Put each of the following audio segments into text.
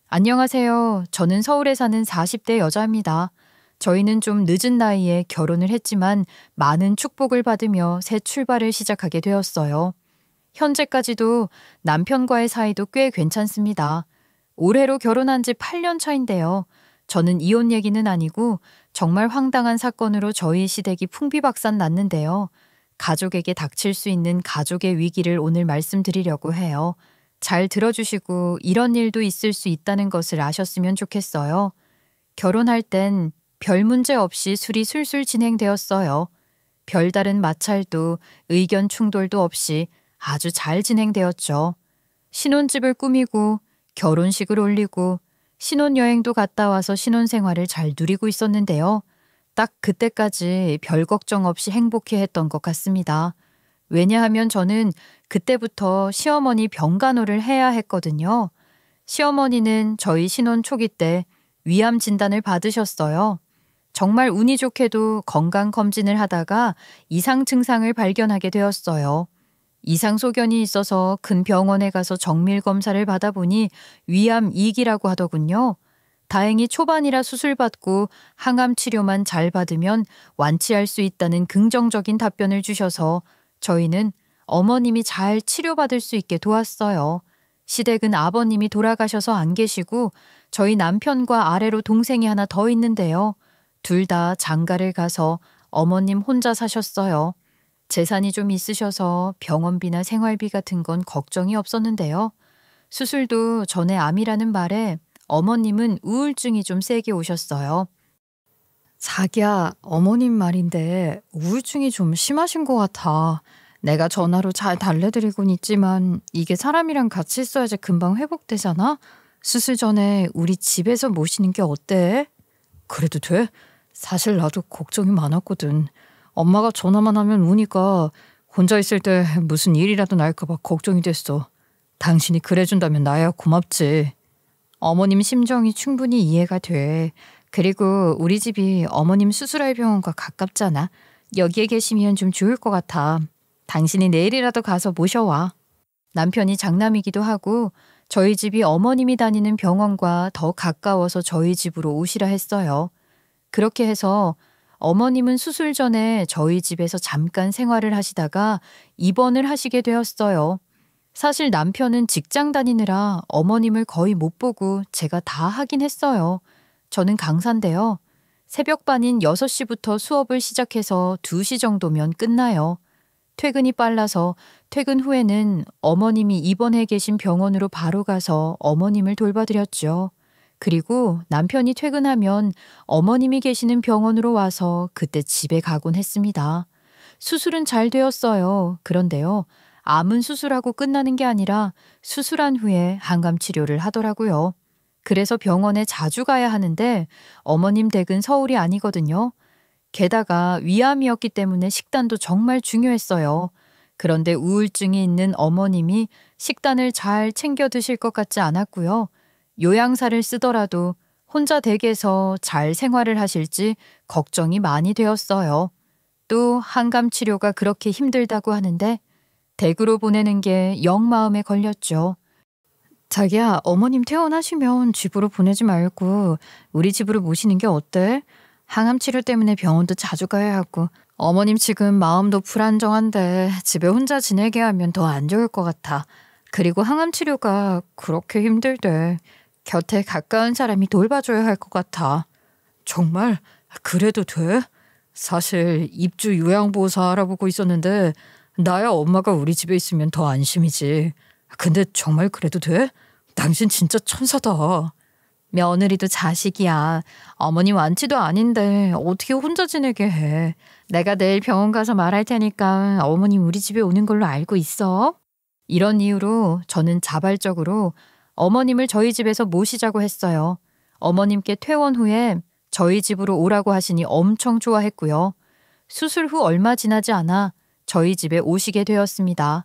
안녕하세요. 저는 서울에 사는 40대 여자입니다. 저희는 좀 늦은 나이에 결혼을 했지만 많은 축복을 받으며 새 출발을 시작하게 되었어요. 현재까지도 남편과의 사이도 꽤 괜찮습니다. 올해로 결혼한 지 8년 차인데요. 저는 이혼 얘기는 아니고 정말 황당한 사건으로 저희 시댁이 풍비박산 났는데요. 가족에게 닥칠 수 있는 가족의 위기를 오늘 말씀드리려고 해요. 잘 들어주시고 이런 일도 있을 수 있다는 것을 아셨으면 좋겠어요. 결혼할 땐 별 문제 없이 술이 술술 진행되었어요. 별다른 마찰도 의견 충돌도 없이 아주 잘 진행되었죠. 신혼집을 꾸미고 결혼식을 올리고 신혼여행도 갔다 와서 신혼생활을 잘 누리고 있었는데요. 딱 그때까지 별 걱정 없이 행복해했던 것 같습니다. 왜냐하면 저는 그때부터 시어머니 병간호를 해야 했거든요. 시어머니는 저희 신혼 초기 때 위암 진단을 받으셨어요. 정말 운이 좋게도 건강검진을 하다가 이상 증상을 발견하게 되었어요. 이상 소견이 있어서 큰 병원에 가서 정밀 검사를 받아보니 위암 2기라고 하더군요. 다행히 초반이라 수술받고 항암 치료만 잘 받으면 완치할 수 있다는 긍정적인 답변을 주셔서 저희는 어머님이 잘 치료받을 수 있게 도왔어요. 시댁은 아버님이 돌아가셔서 안 계시고 저희 남편과 아래로 동생이 하나 더 있는데요. 둘 다 장가를 가서 어머님 혼자 사셨어요. 재산이 좀 있으셔서 병원비나 생활비 같은 건 걱정이 없었는데요. 수술도 전에 암이라는 말에 어머님은 우울증이 좀 세게 오셨어요. 자기야, 어머님 말인데 우울증이 좀 심하신 것 같아. 내가 전화로 잘 달래드리곤 있지만 이게 사람이랑 같이 있어야지 금방 회복되잖아? 수술 전에 우리 집에서 모시는 게 어때? 그래도 돼? 사실 나도 걱정이 많았거든. 엄마가 전화만 하면 우니까 혼자 있을 때 무슨 일이라도 날까 봐 걱정이 됐어. 당신이 그래준다면 나야 고맙지. 어머님 심정이 충분히 이해가 돼. 그리고 우리 집이 어머님 수술할 병원과 가깝잖아. 여기에 계시면 좀 좋을 것 같아. 당신이 내일이라도 가서 모셔와. 남편이 장남이기도 하고 저희 집이 어머님이 다니는 병원과 더 가까워서 저희 집으로 오시라 했어요. 그렇게 해서 어머님은 수술 전에 저희 집에서 잠깐 생활을 하시다가 입원을 하시게 되었어요. 사실 남편은 직장 다니느라 어머님을 거의 못 보고 제가 다 하긴 했어요. 저는 강사인데요. 새벽반인 6시부터 수업을 시작해서 2시 정도면 끝나요. 퇴근이 빨라서 퇴근 후에는 어머님이 입원해 계신 병원으로 바로 가서 어머님을 돌봐드렸죠. 그리고 남편이 퇴근하면 어머님이 계시는 병원으로 와서 그때 집에 가곤 했습니다. 수술은 잘 되었어요. 그런데요. 암은 수술하고 끝나는 게 아니라 수술한 후에 항암 치료를 하더라고요. 그래서 병원에 자주 가야 하는데 어머님 댁은 서울이 아니거든요. 게다가 위암이었기 때문에 식단도 정말 중요했어요. 그런데 우울증이 있는 어머님이 식단을 잘 챙겨 드실 것 같지 않았고요. 요양사를 쓰더라도 혼자 댁에서 잘 생활을 하실지 걱정이 많이 되었어요. 또 항암 치료가 그렇게 힘들다고 하는데 댁으로 보내는 게 영 마음에 걸렸죠. 자기야, 어머님 퇴원하시면 집으로 보내지 말고 우리 집으로 모시는 게 어때? 항암 치료 때문에 병원도 자주 가야 하고 어머님 지금 마음도 불안정한데 집에 혼자 지내게 하면 더 안 좋을 것 같아. 그리고 항암 치료가 그렇게 힘들대. 곁에 가까운 사람이 돌봐줘야 할 것 같아. 정말? 그래도 돼? 사실 입주 요양보호사 알아보고 있었는데 나야 엄마가 우리 집에 있으면 더 안심이지. 근데 정말 그래도 돼? 당신 진짜 천사다. 며느리도 자식이야. 어머니 완치도 아닌데 어떻게 혼자 지내게 해. 내가 내일 병원 가서 말할 테니까 어머님 우리 집에 오는 걸로 알고 있어. 이런 이유로 저는 자발적으로 어머님을 저희 집에서 모시자고 했어요. 어머님께 퇴원 후에 저희 집으로 오라고 하시니 엄청 좋아했고요. 수술 후 얼마 지나지 않아 저희 집에 오시게 되었습니다.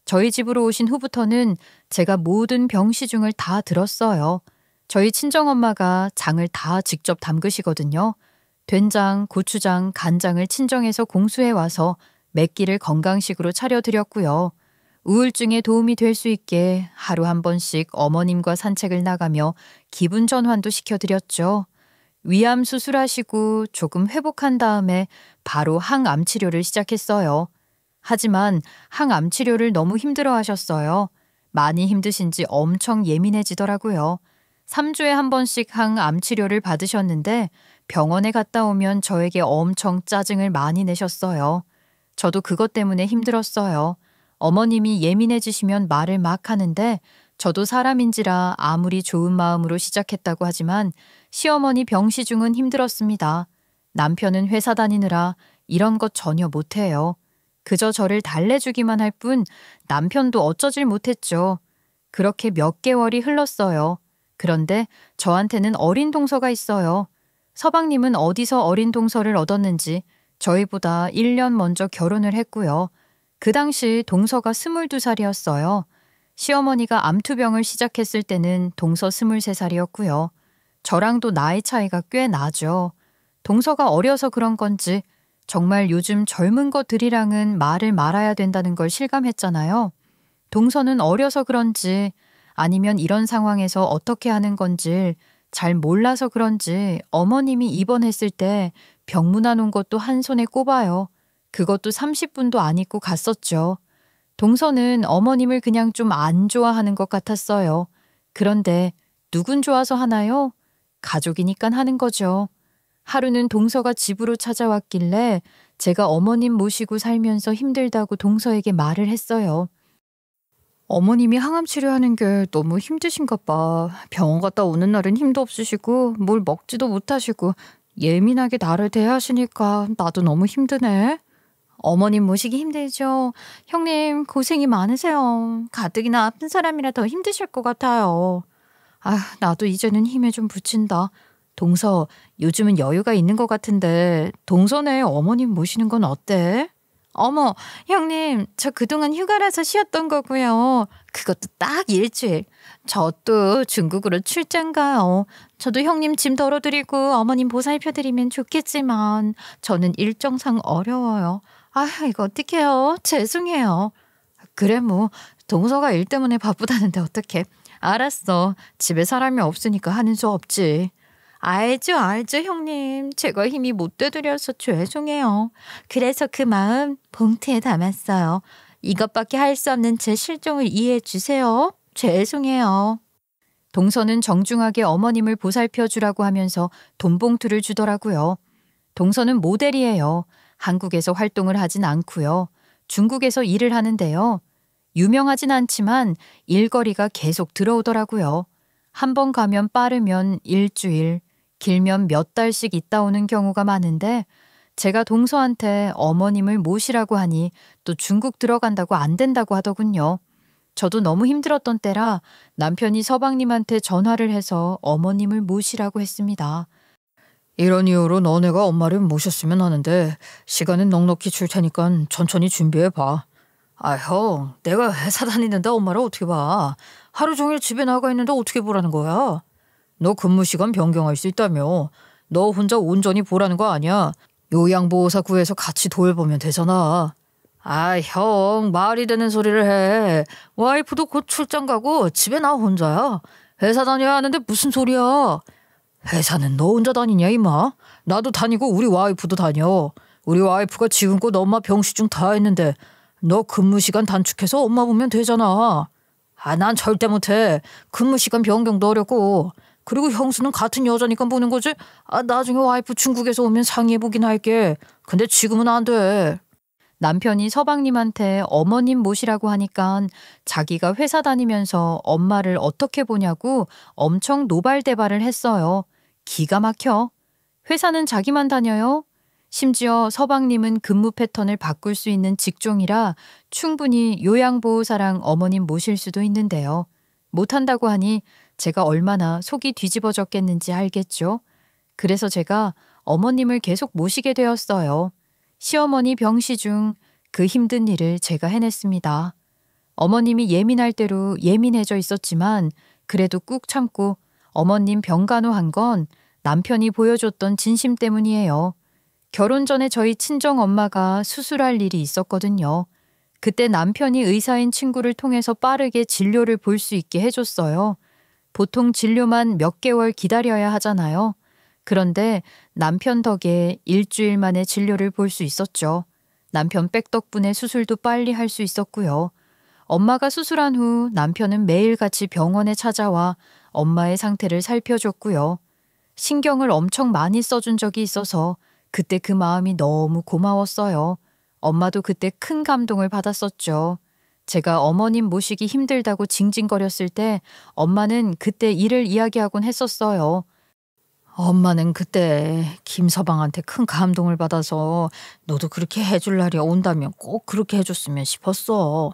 저희 집으로 오신 후부터는 제가 모든 병시중을 다 들었어요. 저희 친정엄마가 장을 다 직접 담그시거든요. 된장, 고추장, 간장을 친정에서 공수해 와서 몇 끼를 건강식으로 차려드렸고요. 우울증에 도움이 될 수 있게 하루 한 번씩 어머님과 산책을 나가며 기분 전환도 시켜드렸죠. 위암 수술하시고 조금 회복한 다음에 바로 항암 치료를 시작했어요. 하지만 항암 치료를 너무 힘들어 하셨어요. 많이 힘드신지 엄청 예민해지더라고요. 3주에 한 번씩 항암 치료를 받으셨는데 병원에 갔다 오면 저에게 엄청 짜증을 많이 내셨어요. 저도 그것 때문에 힘들었어요. 어머님이 예민해지시면 말을 막 하는데 저도 사람인지라 아무리 좋은 마음으로 시작했다고 하지만 시어머니 병시중은 힘들었습니다. 남편은 회사 다니느라 이런 것 전혀 못해요. 그저 저를 달래주기만 할 뿐 남편도 어쩌질 못했죠. 그렇게 몇 개월이 흘렀어요. 그런데 저한테는 어린 동서가 있어요. 서방님은 어디서 어린 동서를 얻었는지 저희보다 1년 먼저 결혼을 했고요. 그 당시 동서가 22살이었어요. 시어머니가 암투병을 시작했을 때는 동서 23살이었고요. 저랑도 나이 차이가 꽤 나죠. 동서가 어려서 그런 건지 정말 요즘 젊은 것들이랑은 말을 말아야 된다는 걸 실감했잖아요. 동서는 어려서 그런지 아니면 이런 상황에서 어떻게 하는 건지 잘 몰라서 그런지 어머님이 입원했을 때 병문안 온 것도 한 손에 꼽아요. 그것도 30분도 안 있고 갔었죠. 동서는 어머님을 그냥 좀 안 좋아하는 것 같았어요. 그런데 누군 좋아서 하나요? 가족이니까 하는 거죠. 하루는 동서가 집으로 찾아왔길래 제가 어머님 모시고 살면서 힘들다고 동서에게 말을 했어요. 어머님이 항암 치료하는 게 너무 힘드신가 봐. 병원 갔다 오는 날은 힘도 없으시고 뭘 먹지도 못하시고 예민하게 나를 대하시니까 나도 너무 힘드네. 어머님 모시기 힘들죠. 형님 고생이 많으세요. 가뜩이나 아픈 사람이라 더 힘드실 것 같아요. 아, 나도 이제는 힘에 좀 붙인다. 동서, 요즘은 여유가 있는 것 같은데 동서네 어머님 모시는 건 어때? 어머, 형님, 저 그동안 휴가라서 쉬었던 거고요. 그것도 딱 일주일. 저 또 중국으로 출장 가요. 저도 형님 짐 덜어드리고 어머님 보살펴드리면 좋겠지만 저는 일정상 어려워요. 아, 이거 어떡해요? 죄송해요. 그래 뭐 동서가 일 때문에 바쁘다는데 어떡해. 알았어. 집에 사람이 없으니까 하는 수 없지. 알죠, 알죠, 형님. 제가 힘이 못 되드려서 죄송해요. 그래서 그 마음 봉투에 담았어요. 이것밖에 할 수 없는 제 실종을 이해해 주세요. 죄송해요. 동서는 정중하게 어머님을 보살펴 주라고 하면서 돈 봉투를 주더라고요. 동서는 모델이에요. 한국에서 활동을 하진 않고요. 중국에서 일을 하는데요. 유명하진 않지만 일거리가 계속 들어오더라고요. 한 번 가면 빠르면 일주일, 길면 몇 달씩 있다 오는 경우가 많은데 제가 동서한테 어머님을 모시라고 하니 또 중국 들어간다고 안 된다고 하더군요. 저도 너무 힘들었던 때라 남편이 서방님한테 전화를 해서 어머님을 모시라고 했습니다. 이런 이유로 너네가 엄마를 모셨으면 하는데 시간은 넉넉히 줄 테니까 천천히 준비해봐. 아, 형, 내가 회사 다니는데 엄마를 어떻게 봐. 하루 종일 집에 나가 있는데 어떻게 보라는 거야. 너 근무 시간 변경할 수 있다며. 너 혼자 온전히 보라는 거 아니야. 요양보호사 구해서 같이 돌보면 되잖아. 아, 형, 말이 되는 소리를 해. 와이프도 곧 출장 가고 집에 나 혼자야. 회사 다녀야 하는데 무슨 소리야. 회사는 너 혼자 다니냐 임마. 나도 다니고 우리 와이프도 다녀. 우리 와이프가 지금껏 엄마 병시중 다 했는데 너 근무 시간 단축해서 엄마 보면 되잖아. 아, 난 절대 못해. 근무 시간 변경도 어렵고. 그리고 형수는 같은 여자니까 보는 거지. 아, 나중에 와이프 중국에서 오면 상의해보긴 할게. 근데 지금은 안 돼. 남편이 서방님한테 어머님 모시라고 하니까 자기가 회사 다니면서 엄마를 어떻게 보냐고 엄청 노발대발을 했어요. 기가 막혀. 회사는 자기만 다녀요. 심지어 서방님은 근무 패턴을 바꿀 수 있는 직종이라 충분히 요양보호사랑 어머님 모실 수도 있는데요. 못한다고 하니 제가 얼마나 속이 뒤집어졌겠는지 알겠죠. 그래서 제가 어머님을 계속 모시게 되었어요. 시어머니 병시 중 그 힘든 일을 제가 해냈습니다. 어머님이 예민할 대로 예민해져 있었지만 그래도 꾹 참고 어머님 병간호한 건 남편이 보여줬던 진심 때문이에요. 결혼 전에 저희 친정 엄마가 수술할 일이 있었거든요. 그때 남편이 의사인 친구를 통해서 빠르게 진료를 볼 수 있게 해줬어요. 보통 진료만 몇 개월 기다려야 하잖아요. 그런데 남편 덕에 일주일 만에 진료를 볼 수 있었죠. 남편 백 덕분에 수술도 빨리 할 수 있었고요. 엄마가 수술한 후 남편은 매일같이 병원에 찾아와 엄마의 상태를 살펴줬고요. 신경을 엄청 많이 써준 적이 있어서 그때 그 마음이 너무 고마웠어요. 엄마도 그때 큰 감동을 받았었죠. 제가 어머님 모시기 힘들다고 징징거렸을 때 엄마는 그때 일을 이야기하곤 했었어요. 엄마는 그때 김서방한테 큰 감동을 받아서 너도 그렇게 해줄 날이 온다면 꼭 그렇게 해줬으면 싶었어.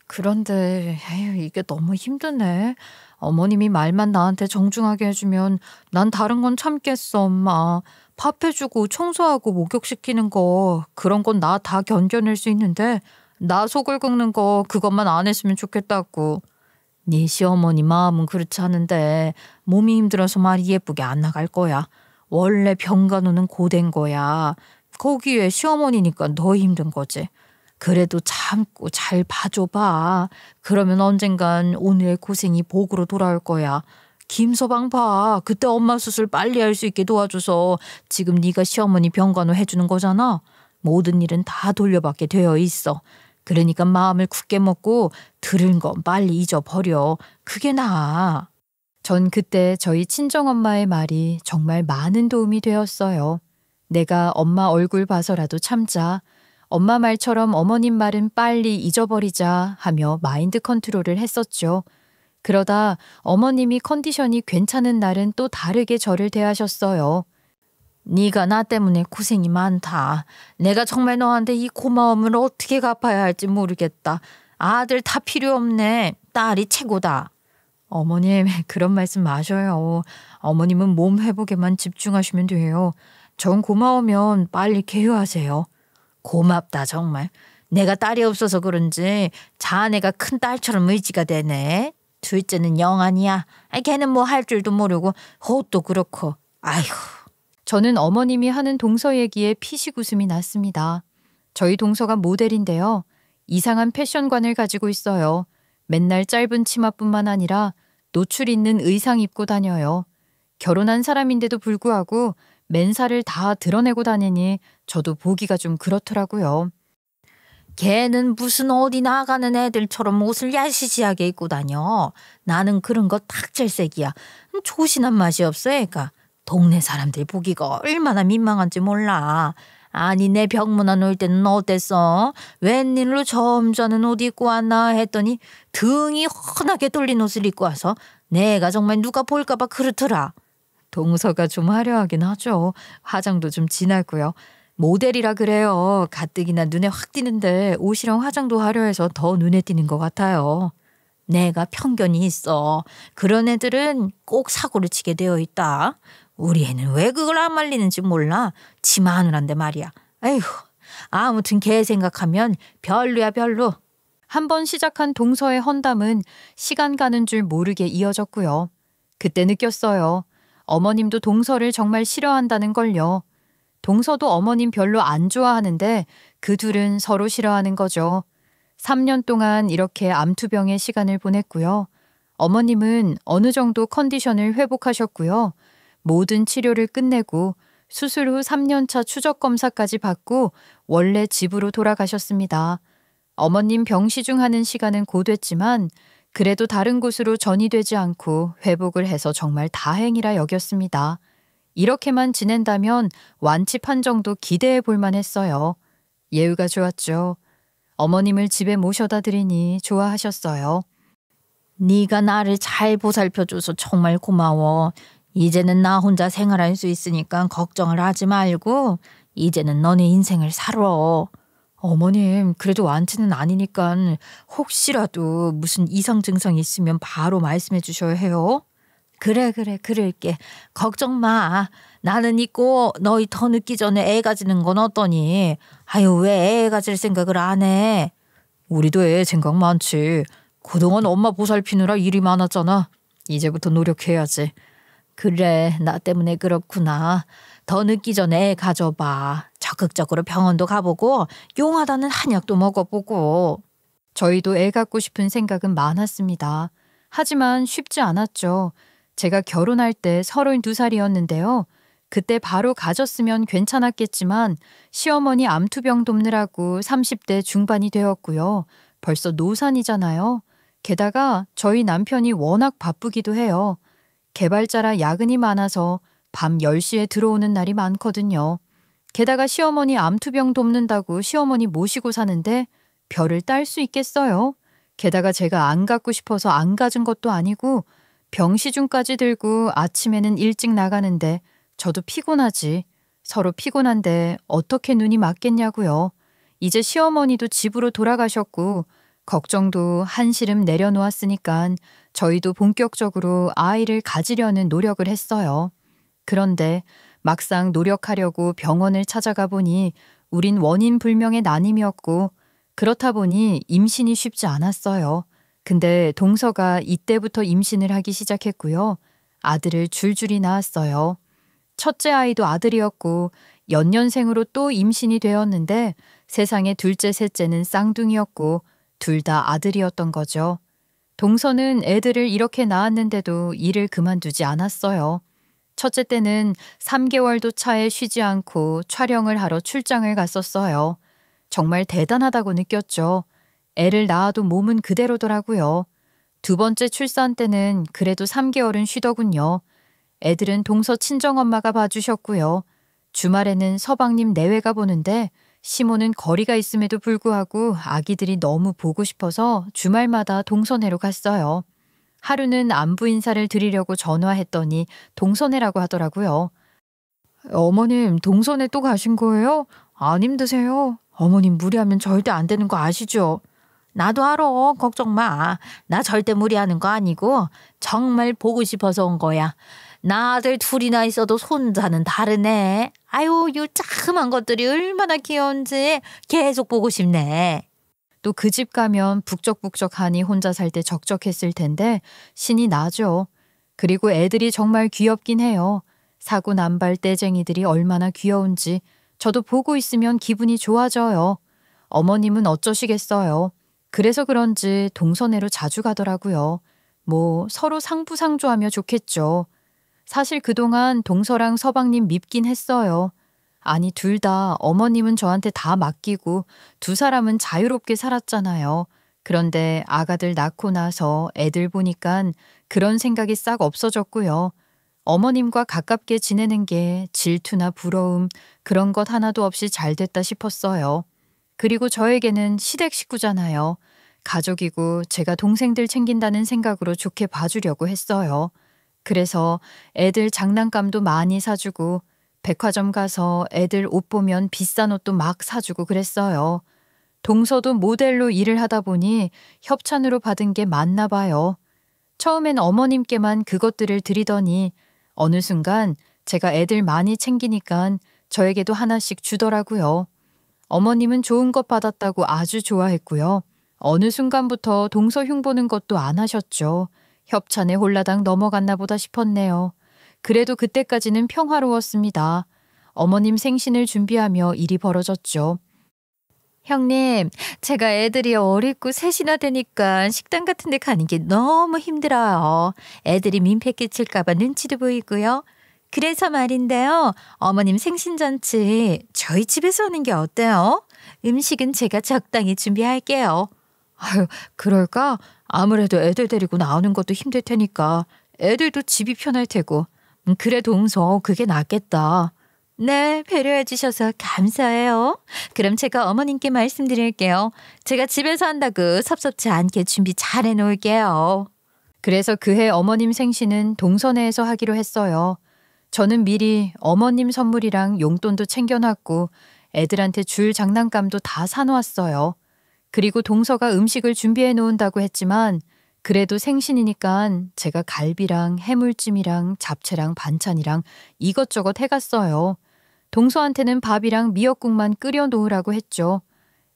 그런데 에휴, 이게 너무 힘드네. 어머님이 말만 나한테 정중하게 해주면 난 다른 건 참겠어, 엄마. 밥 해주고 청소하고 목욕시키는 거 그런 건 나 다 견뎌낼 수 있는데 나 속을 긁는 거 그것만 안 했으면 좋겠다고. 네 시어머니 마음은 그렇지 않은데 몸이 힘들어서 말이 예쁘게 안 나갈 거야. 원래 병간호는 고된 거야. 거기에 시어머니니까 더 힘든 거지. 그래도 참고 잘 봐줘봐. 그러면 언젠간 오늘의 고생이 복으로 돌아올 거야. 김서방 봐. 그때 엄마 수술 빨리 할 수 있게 도와줘서 지금 네가 시어머니 병간호 해주는 거잖아. 모든 일은 다 돌려받게 되어 있어. 그러니까 마음을 굳게 먹고 들은 건 빨리 잊어버려. 그게 나아. 전 그때 저희 친정엄마의 말이 정말 많은 도움이 되었어요. 내가 엄마 얼굴 봐서라도 참자. 엄마 말처럼 어머님 말은 빨리 잊어버리자 하며 마인드 컨트롤을 했었죠. 그러다 어머님이 컨디션이 괜찮은 날은 또 다르게 저를 대하셨어요. 네가 나 때문에 고생이 많다. 내가 정말 너한테 이 고마움을 어떻게 갚아야 할지 모르겠다. 아들 다 필요 없네. 딸이 최고다. 어머님 그런 말씀 마셔요. 어머님은 몸 회복에만 집중하시면 돼요. 전 고마우면 빨리 개유하세요. 고맙다 정말. 내가 딸이 없어서 그런지 자네가 큰 딸처럼 의지가 되네. 둘째는 영안이야. 걔는 뭐 할 줄도 모르고 옷도 그렇고. 아휴. 저는 어머님이 하는 동서 얘기에 피식 웃음이 났습니다. 저희 동서가 모델인데요. 이상한 패션관을 가지고 있어요. 맨날 짧은 치마뿐만 아니라 노출 있는 의상 입고 다녀요. 결혼한 사람인데도 불구하고 맨살을 다 드러내고 다니니 저도 보기가 좀 그렇더라고요. 걔는 무슨 어디 나가는 애들처럼 옷을 야시시하게 입고 다녀. 나는 그런 거 딱 질색이야. 조신한 맛이 없어 애가. 동네 사람들 보기가 얼마나 민망한지 몰라. 아니 내 병문안 올 때는 어땠어? 웬일로 점잖은 옷 입고 왔나 했더니 등이 훤하게 돌린 옷을 입고 와서 내가 정말 누가 볼까 봐 그렇더라. 동서가 좀 화려하긴 하죠. 화장도 좀 진하고요. 모델이라 그래요. 가뜩이나 눈에 확 띄는데 옷이랑 화장도 화려해서 더 눈에 띄는 것 같아요. 내가 편견이 있어. 그런 애들은 꼭 사고를 치게 되어 있다. 우리 애는 왜 그걸 안 말리는지 몰라. 치마 하느란데 말이야. 에휴, 아무튼 걔 생각하면 별로야 별로. 한번 시작한 동서의 헌담은 시간 가는 줄 모르게 이어졌고요. 그때 느꼈어요. 어머님도 동서를 정말 싫어한다는 걸요. 동서도 어머님 별로 안 좋아하는데 그 둘은 서로 싫어하는 거죠. 3년 동안 이렇게 암투병의 시간을 보냈고요. 어머님은 어느 정도 컨디션을 회복하셨고요. 모든 치료를 끝내고 수술 후 3년차 추적 검사까지 받고 원래 집으로 돌아가셨습니다. 어머님 병시중하는 시간은 고됐지만 그래도 다른 곳으로 전이되지 않고 회복을 해서 정말 다행이라 여겼습니다. 이렇게만 지낸다면 완치 판정도 기대해 볼 만했어요. 예우가 좋았죠. 어머님을 집에 모셔다 드리니 좋아하셨어요. 네가 나를 잘 보살펴줘서 정말 고마워. 이제는 나 혼자 생활할 수 있으니까 걱정을 하지 말고 이제는 너네 인생을 살아. 어머님 그래도 완치는 아니니까 혹시라도 무슨 이상 증상이 있으면 바로 말씀해 주셔야 해요. 그래 그럴게. 걱정 마. 나는 있고 너희 더 늦기 전에 애 가지는 건 어떠니? 아유 왜 애 가질 생각을 안 해? 우리도 애 생각 많지. 그동안 엄마 보살피느라 일이 많았잖아. 이제부터 노력해야지. 그래 나 때문에 그렇구나. 더 늦기 전에 애 가져봐. 적극적으로 병원도 가보고 용하다는 한약도 먹어보고. 저희도 애 갖고 싶은 생각은 많았습니다. 하지만 쉽지 않았죠. 제가 결혼할 때 32살이었는데요. 그때 바로 가졌으면 괜찮았겠지만 시어머니 암투병 돕느라고 30대 중반이 되었고요. 벌써 노산이잖아요. 게다가 저희 남편이 워낙 바쁘기도 해요. 개발자라 야근이 많아서 밤 10시에 들어오는 날이 많거든요. 게다가 시어머니 암투병 돕는다고 시어머니 모시고 사는데 별을 딸 수 있겠어요? 게다가 제가 안 갖고 싶어서 안 가진 것도 아니고 병시중까지 들고 아침에는 일찍 나가는데 저도 피곤하지. 서로 피곤한데 어떻게 눈이 맞겠냐고요. 이제 시어머니도 집으로 돌아가셨고 걱정도 한시름 내려놓았으니까 저희도 본격적으로 아이를 가지려는 노력을 했어요. 그런데 막상 노력하려고 병원을 찾아가 보니 우린 원인 불명의 난임이었고 그렇다 보니 임신이 쉽지 않았어요. 근데 동서가 이때부터 임신을 하기 시작했고요. 아들을 줄줄이 낳았어요. 첫째 아이도 아들이었고 연년생으로 또 임신이 되었는데 세상에 둘째, 셋째는 쌍둥이였고 둘 다 아들이었던 거죠. 동서는 애들을 이렇게 낳았는데도 일을 그만두지 않았어요. 첫째 때는 3개월도 차에 쉬지 않고 촬영을 하러 출장을 갔었어요. 정말 대단하다고 느꼈죠. 애를 낳아도 몸은 그대로더라고요. 두 번째 출산 때는 그래도 3개월은 쉬더군요. 애들은 동서 친정엄마가 봐주셨고요. 주말에는 서방님 내외가 보는데 시모는 거리가 있음에도 불구하고 아기들이 너무 보고 싶어서 주말마다 동서네로 갔어요. 하루는 안부 인사를 드리려고 전화했더니 동서네라고 하더라고요. 어머님, 동서네 또 가신 거예요? 안 힘드세요? 어머님 무리하면 절대 안 되는 거 아시죠? 나도 알아. 걱정 마. 나 절대 무리하는 거 아니고 정말 보고 싶어서 온 거야. 나 아들 둘이나 있어도 손자는 다르네. 아유, 요 자그만 것들이 얼마나 귀여운지 계속 보고 싶네. 또 그 집 가면 북적북적하니 혼자 살 때 적적했을 텐데 신이 나죠. 그리고 애들이 정말 귀엽긴 해요. 사고 남발 떼쟁이들이 얼마나 귀여운지 저도 보고 있으면 기분이 좋아져요. 어머님은 어쩌시겠어요. 그래서 그런지 동서네로 자주 가더라고요. 뭐 서로 상부상조하며 좋겠죠. 사실 그동안 동서랑 서방님 밉긴 했어요. 아니 둘 다 어머님은 저한테 다 맡기고 두 사람은 자유롭게 살았잖아요. 그런데 아가들 낳고 나서 애들 보니깐 그런 생각이 싹 없어졌고요. 어머님과 가깝게 지내는 게 질투나 부러움 그런 것 하나도 없이 잘 됐다 싶었어요. 그리고 저에게는 시댁 식구잖아요. 가족이고 제가 동생들 챙긴다는 생각으로 좋게 봐주려고 했어요. 그래서 애들 장난감도 많이 사주고 백화점 가서 애들 옷 보면 비싼 옷도 막 사주고 그랬어요. 동서도 모델로 일을 하다 보니 협찬으로 받은 게 많나 봐요. 처음엔 어머님께만 그것들을 드리더니 어느 순간 제가 애들 많이 챙기니까 저에게도 하나씩 주더라고요. 어머님은 좋은 것 받았다고 아주 좋아했고요. 어느 순간부터 동서 흉보는 것도 안 하셨죠. 협찬에 홀라당 넘어갔나 보다 싶었네요. 그래도 그때까지는 평화로웠습니다. 어머님 생신을 준비하며 일이 벌어졌죠. 형님, 제가 애들이 어리고 셋이나 되니까 식당 같은 데 가는 게 너무 힘들어요. 애들이 민폐 끼칠까 봐 눈치도 보이고요. 그래서 말인데요. 어머님 생신잔치 저희 집에서 하는 게 어때요? 음식은 제가 적당히 준비할게요. 아유, 그럴까? 아무래도 애들 데리고 나오는 것도 힘들 테니까 애들도 집이 편할 테고. 그래 동서 그게 낫겠다. 네, 배려해 주셔서 감사해요. 그럼 제가 어머님께 말씀드릴게요. 제가 집에서 한다고 섭섭지 않게 준비 잘 해놓을게요. 그래서 그해 어머님 생신은 동서네에서 하기로 했어요. 저는 미리 어머님 선물이랑 용돈도 챙겨놨고 애들한테 줄 장난감도 다 사놓았어요. 그리고 동서가 음식을 준비해 놓은다고 했지만 그래도 생신이니까 제가 갈비랑 해물찜이랑 잡채랑 반찬이랑 이것저것 해갔어요. 동서한테는 밥이랑 미역국만 끓여 놓으라고 했죠.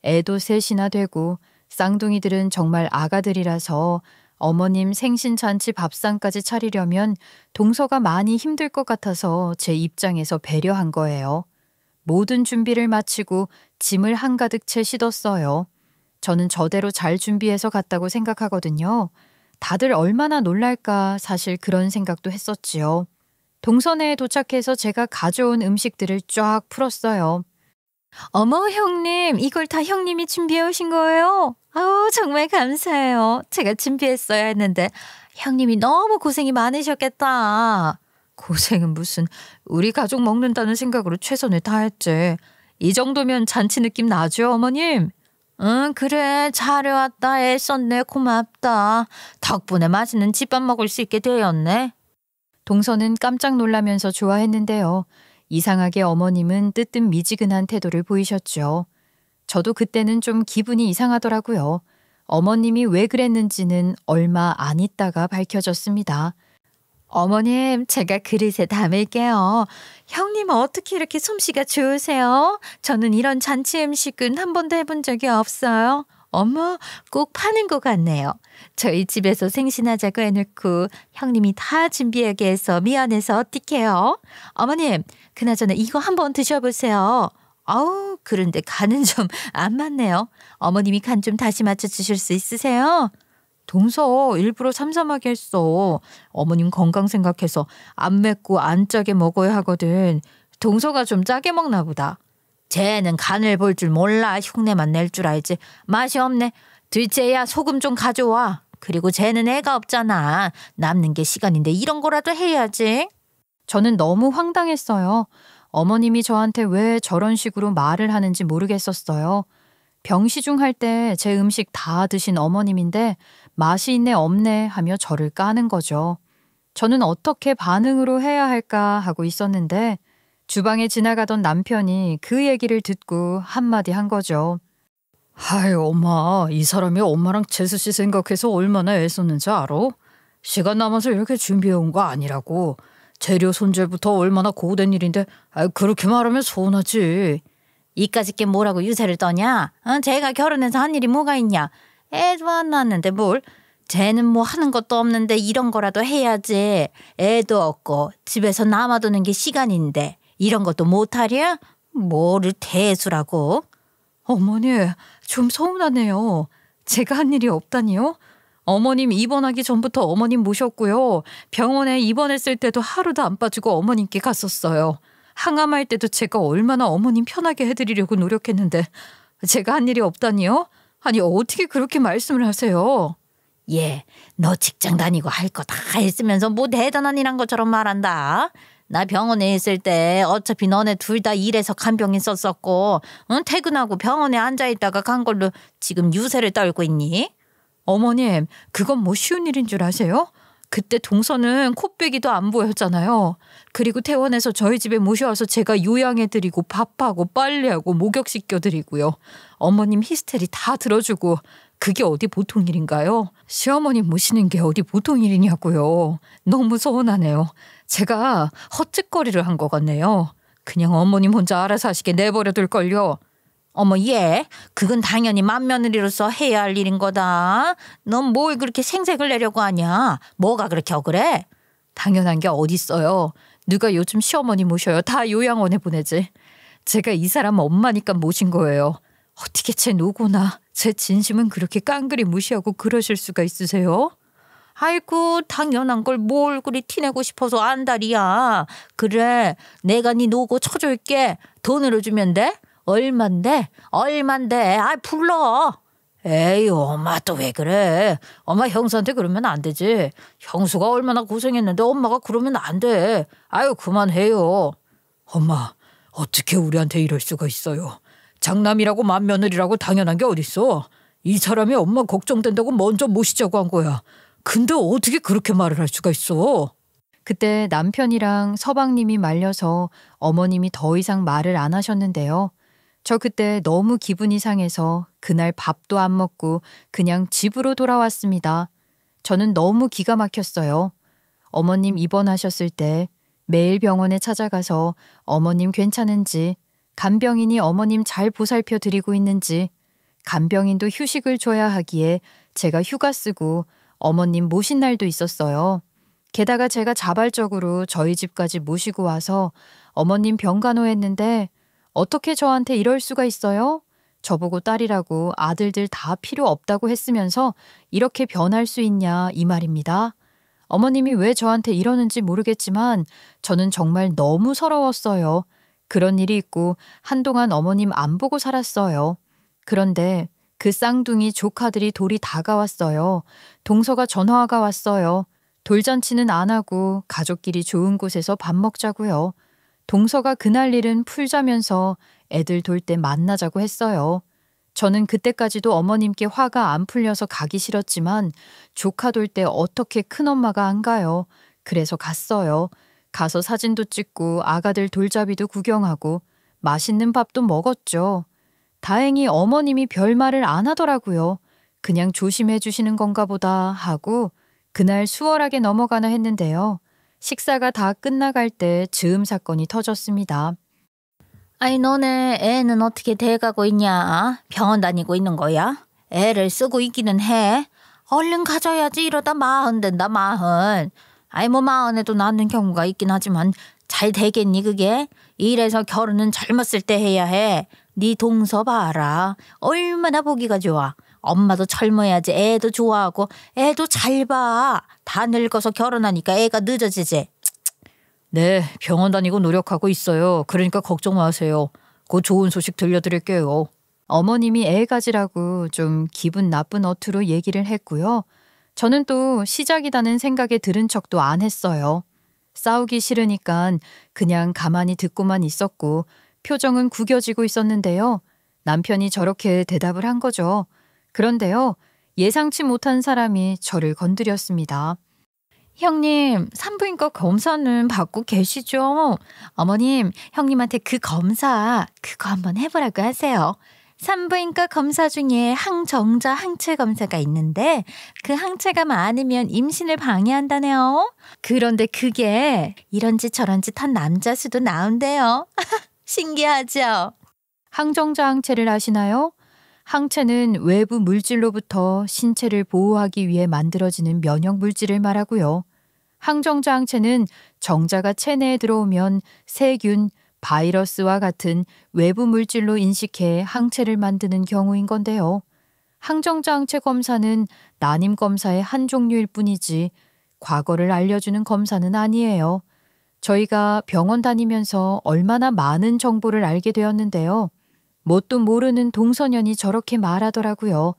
애도 셋이나 되고 쌍둥이들은 정말 아가들이라서 어머님 생신잔치 밥상까지 차리려면 동서가 많이 힘들 것 같아서 제 입장에서 배려한 거예요. 모든 준비를 마치고 짐을 한가득 채 싣었어요. 저는 저대로 잘 준비해서 갔다고 생각하거든요. 다들 얼마나 놀랄까 사실 그런 생각도 했었지요. 동선에 도착해서 제가 가져온 음식들을 쫙 풀었어요. 어머, 형님, 이걸 다 형님이 준비해 오신 거예요? 아우, 정말 감사해요. 제가 준비했어야 했는데 형님이 너무 고생이 많으셨겠다. 고생은 무슨, 우리 가족 먹는다는 생각으로 최선을 다했지. 이 정도면 잔치 느낌 나죠, 어머님? 응, 그래. 잘해왔다. 애썼네. 고맙다. 덕분에 맛있는 집밥 먹을 수 있게 되었네. 동서는 깜짝 놀라면서 좋아했는데요. 이상하게 어머님은 뜨뜻미지근한 태도를 보이셨죠. 저도 그때는 좀 기분이 이상하더라고요. 어머님이 왜 그랬는지는 얼마 안 있다가 밝혀졌습니다. 어머님, 제가 그릇에 담을게요. 형님 어떻게 이렇게 솜씨가 좋으세요? 저는 이런 잔치 음식은 한 번도 해본 적이 없어요. 어머, 꼭 파는 것 같네요. 저희 집에서 생신하자고 해놓고 형님이 다 준비하게 해서 미안해서 어떡해요? 어머님, 그나저나 이거 한번 드셔보세요. 아우, 그런데 간은 좀 안 맞네요. 어머님이 간 좀 다시 맞춰주실 수 있으세요? 동서 일부러 삼삼하게 했어. 어머님 건강 생각해서 안 맵고 안 짜게 먹어야 하거든. 동서가 좀 짜게 먹나 보다. 쟤는 간을 볼 줄 몰라. 흉내만 낼 줄 알지. 맛이 없네. 둘째야, 소금 좀 가져와. 그리고 쟤는 애가 없잖아. 남는 게 시간인데 이런 거라도 해야지. 저는 너무 황당했어요. 어머님이 저한테 왜 저런 식으로 말을 하는지 모르겠었어요. 병시중 할 때 제 음식 다 드신 어머님인데 맛이 있네 없네 하며 저를 까는 거죠. 저는 어떻게 반응으로 해야 할까 하고 있었는데 주방에 지나가던 남편이 그 얘기를 듣고 한마디 한 거죠. 아유, 엄마, 이 사람이 엄마랑 재수 씨 생각해서 얼마나 애썼는지 알아? 시간 남아서 이렇게 준비해온 거 아니라고. 재료 손질부터 얼마나 고된 일인데 그렇게 말하면 서운하지. 이까짓 게 뭐라고 유세를 떠냐? 제가 결혼해서 한 일이 뭐가 있냐? 애도 안 낳았는데 뭘? 쟤는 뭐 하는 것도 없는데 이런 거라도 해야지. 애도 없고 집에서 남아도는 게 시간인데 이런 것도 못하랴? 뭐를 대수라고? 어머니, 좀 서운하네요. 제가 한 일이 없다니요? 어머님 입원하기 전부터 어머님 모셨고요. 병원에 입원했을 때도 하루도 안 빠지고 어머님께 갔었어요. 항암할 때도 제가 얼마나 어머님 편하게 해드리려고 노력했는데 제가 한 일이 없다니요? 아니 어떻게 그렇게 말씀을 하세요? 예, 너 직장 다니고 할 거 다 했으면서 뭐 대단한 일 한 것처럼 말한다. 나 병원에 있을 때 어차피 너네 둘 다 일해서 간병 있었었고 퇴근하고 병원에 앉아있다가 간 걸로 지금 유세를 떨고 있니? 어머님, 그건 뭐 쉬운 일인 줄 아세요? 그때 동서는 코빼기도 안 보였잖아요. 그리고 퇴원해서 저희 집에 모셔와서 제가 요양해드리고 밥하고 빨래하고 목욕시켜드리고요. 어머님 히스테리 다 들어주고 그게 어디 보통 일인가요? 시어머님 모시는 게 어디 보통 일이냐고요. 너무 서운하네요. 제가 헛짓거리를 한 것 같네요. 그냥 어머님 혼자 알아서 하시게 내버려둘걸요. 어머, 예, 그건 당연히 맏며느리로서 해야 할 일인 거다. 넌 뭘 그렇게 생색을 내려고 하냐? 뭐가 그렇게 억울해? 당연한 게 어딨어요. 누가 요즘 시어머니 모셔요. 다 요양원에 보내지. 제가 이 사람 엄마니까 모신 거예요. 어떻게 제 노고나 제 진심은 그렇게 깡그리 무시하고 그러실 수가 있으세요? 아이고, 당연한 걸 뭘 그리 티내고 싶어서 안달이야. 그래, 내가 네 노고 쳐줄게. 돈으로 주면 돼? 얼만데? 아, 불러. 에이, 엄마 또 왜 그래? 엄마 형수한테 그러면 안 되지. 형수가 얼마나 고생했는데 엄마가 그러면 안 돼. 아유, 그만해요. 엄마, 어떻게 우리한테 이럴 수가 있어요? 장남이라고 맏며느리라고 당연한 게 어딨어? 이 사람이 엄마 걱정된다고 먼저 모시자고 한 거야. 근데 어떻게 그렇게 말을 할 수가 있어? 그때 남편이랑 서방님이 말려서 어머님이 더 이상 말을 안 하셨는데요. 저 그때 너무 기분이 상해서 그날 밥도 안 먹고 그냥 집으로 돌아왔습니다. 저는 너무 기가 막혔어요. 어머님 입원하셨을 때 매일 병원에 찾아가서 어머님 괜찮은지, 간병인이 어머님 잘 보살펴 드리고 있는지, 간병인도 휴식을 줘야 하기에 제가 휴가 쓰고 어머님 모신 날도 있었어요. 게다가 제가 자발적으로 저희 집까지 모시고 와서 어머님 병간호했는데 어떻게 저한테 이럴 수가 있어요? 저보고 딸이라고 아들들 다 필요 없다고 했으면서 이렇게 변할 수 있냐 이 말입니다. 어머님이 왜 저한테 이러는지 모르겠지만 저는 정말 너무 서러웠어요. 그런 일이 있고 한동안 어머님 안 보고 살았어요. 그런데 그 쌍둥이 조카들이 돌이 다가왔어요. 동서가 전화가 왔어요. 돌잔치는 안 하고 가족끼리 좋은 곳에서 밥 먹자고요. 동서가 그날 일은 풀자면서 애들 돌 때 만나자고 했어요. 저는 그때까지도 어머님께 화가 안 풀려서 가기 싫었지만 조카 돌 때 어떻게 큰엄마가 안 가요. 그래서 갔어요. 가서 사진도 찍고 아가들 돌잡이도 구경하고 맛있는 밥도 먹었죠. 다행히 어머님이 별말을 안 하더라고요. 그냥 조심해 주시는 건가 보다 하고 그날 수월하게 넘어가나 했는데요. 식사가 다 끝나갈 때 즈음 사건이 터졌습니다. 아이, 너네 애는 어떻게 돼가고 있냐? 병원 다니고 있는 거야? 애를 쓰고 있기는 해. 얼른 가져야지. 이러다 마흔 된다, 마흔. 아이, 뭐 마흔에도 낳는 경우가 있긴 하지만 잘 되겠니 그게? 이래서 결혼은 젊었을 때 해야 해. 네 동서 봐라. 얼마나 보기가 좋아. 엄마도 젊어야지 애도 좋아하고 애도 잘 봐. 다 늙어서 결혼하니까 애가 늦어지지. 네, 병원 다니고 노력하고 있어요. 그러니까 걱정 마세요. 곧 좋은 소식 들려드릴게요. 어머님이 애 가지라고 좀 기분 나쁜 어투로 얘기를 했고요. 저는 또 시작이라는 생각에 들은 척도 안 했어요. 싸우기 싫으니까 그냥 가만히 듣고만 있었고 표정은 구겨지고 있었는데요. 남편이 저렇게 대답을 한 거죠. 그런데요, 예상치 못한 사람이 저를 건드렸습니다. 형님, 산부인과 검사는 받고 계시죠? 어머님, 형님한테 그 검사 그거 한번 해보라고 하세요. 산부인과 검사 중에 항정자 항체 검사가 있는데 그 항체가 많으면 임신을 방해한다네요. 그런데 그게 이런 짓 저런 짓 한 남자 수도 나온대요. 신기하죠? 항정자 항체를 아시나요? 항체는 외부 물질로부터 신체를 보호하기 위해 만들어지는 면역 물질을 말하고요. 항정자 항체는 정자가 체내에 들어오면 세균, 바이러스와 같은 외부 물질로 인식해 항체를 만드는 경우인 건데요. 항정자 항체 검사는 난임 검사의 한 종류일 뿐이지 과거를 알려주는 검사는 아니에요. 저희가 병원 다니면서 얼마나 많은 정보를 알게 되었는데요. 뭣도 모르는 동소년이 저렇게 말하더라고요.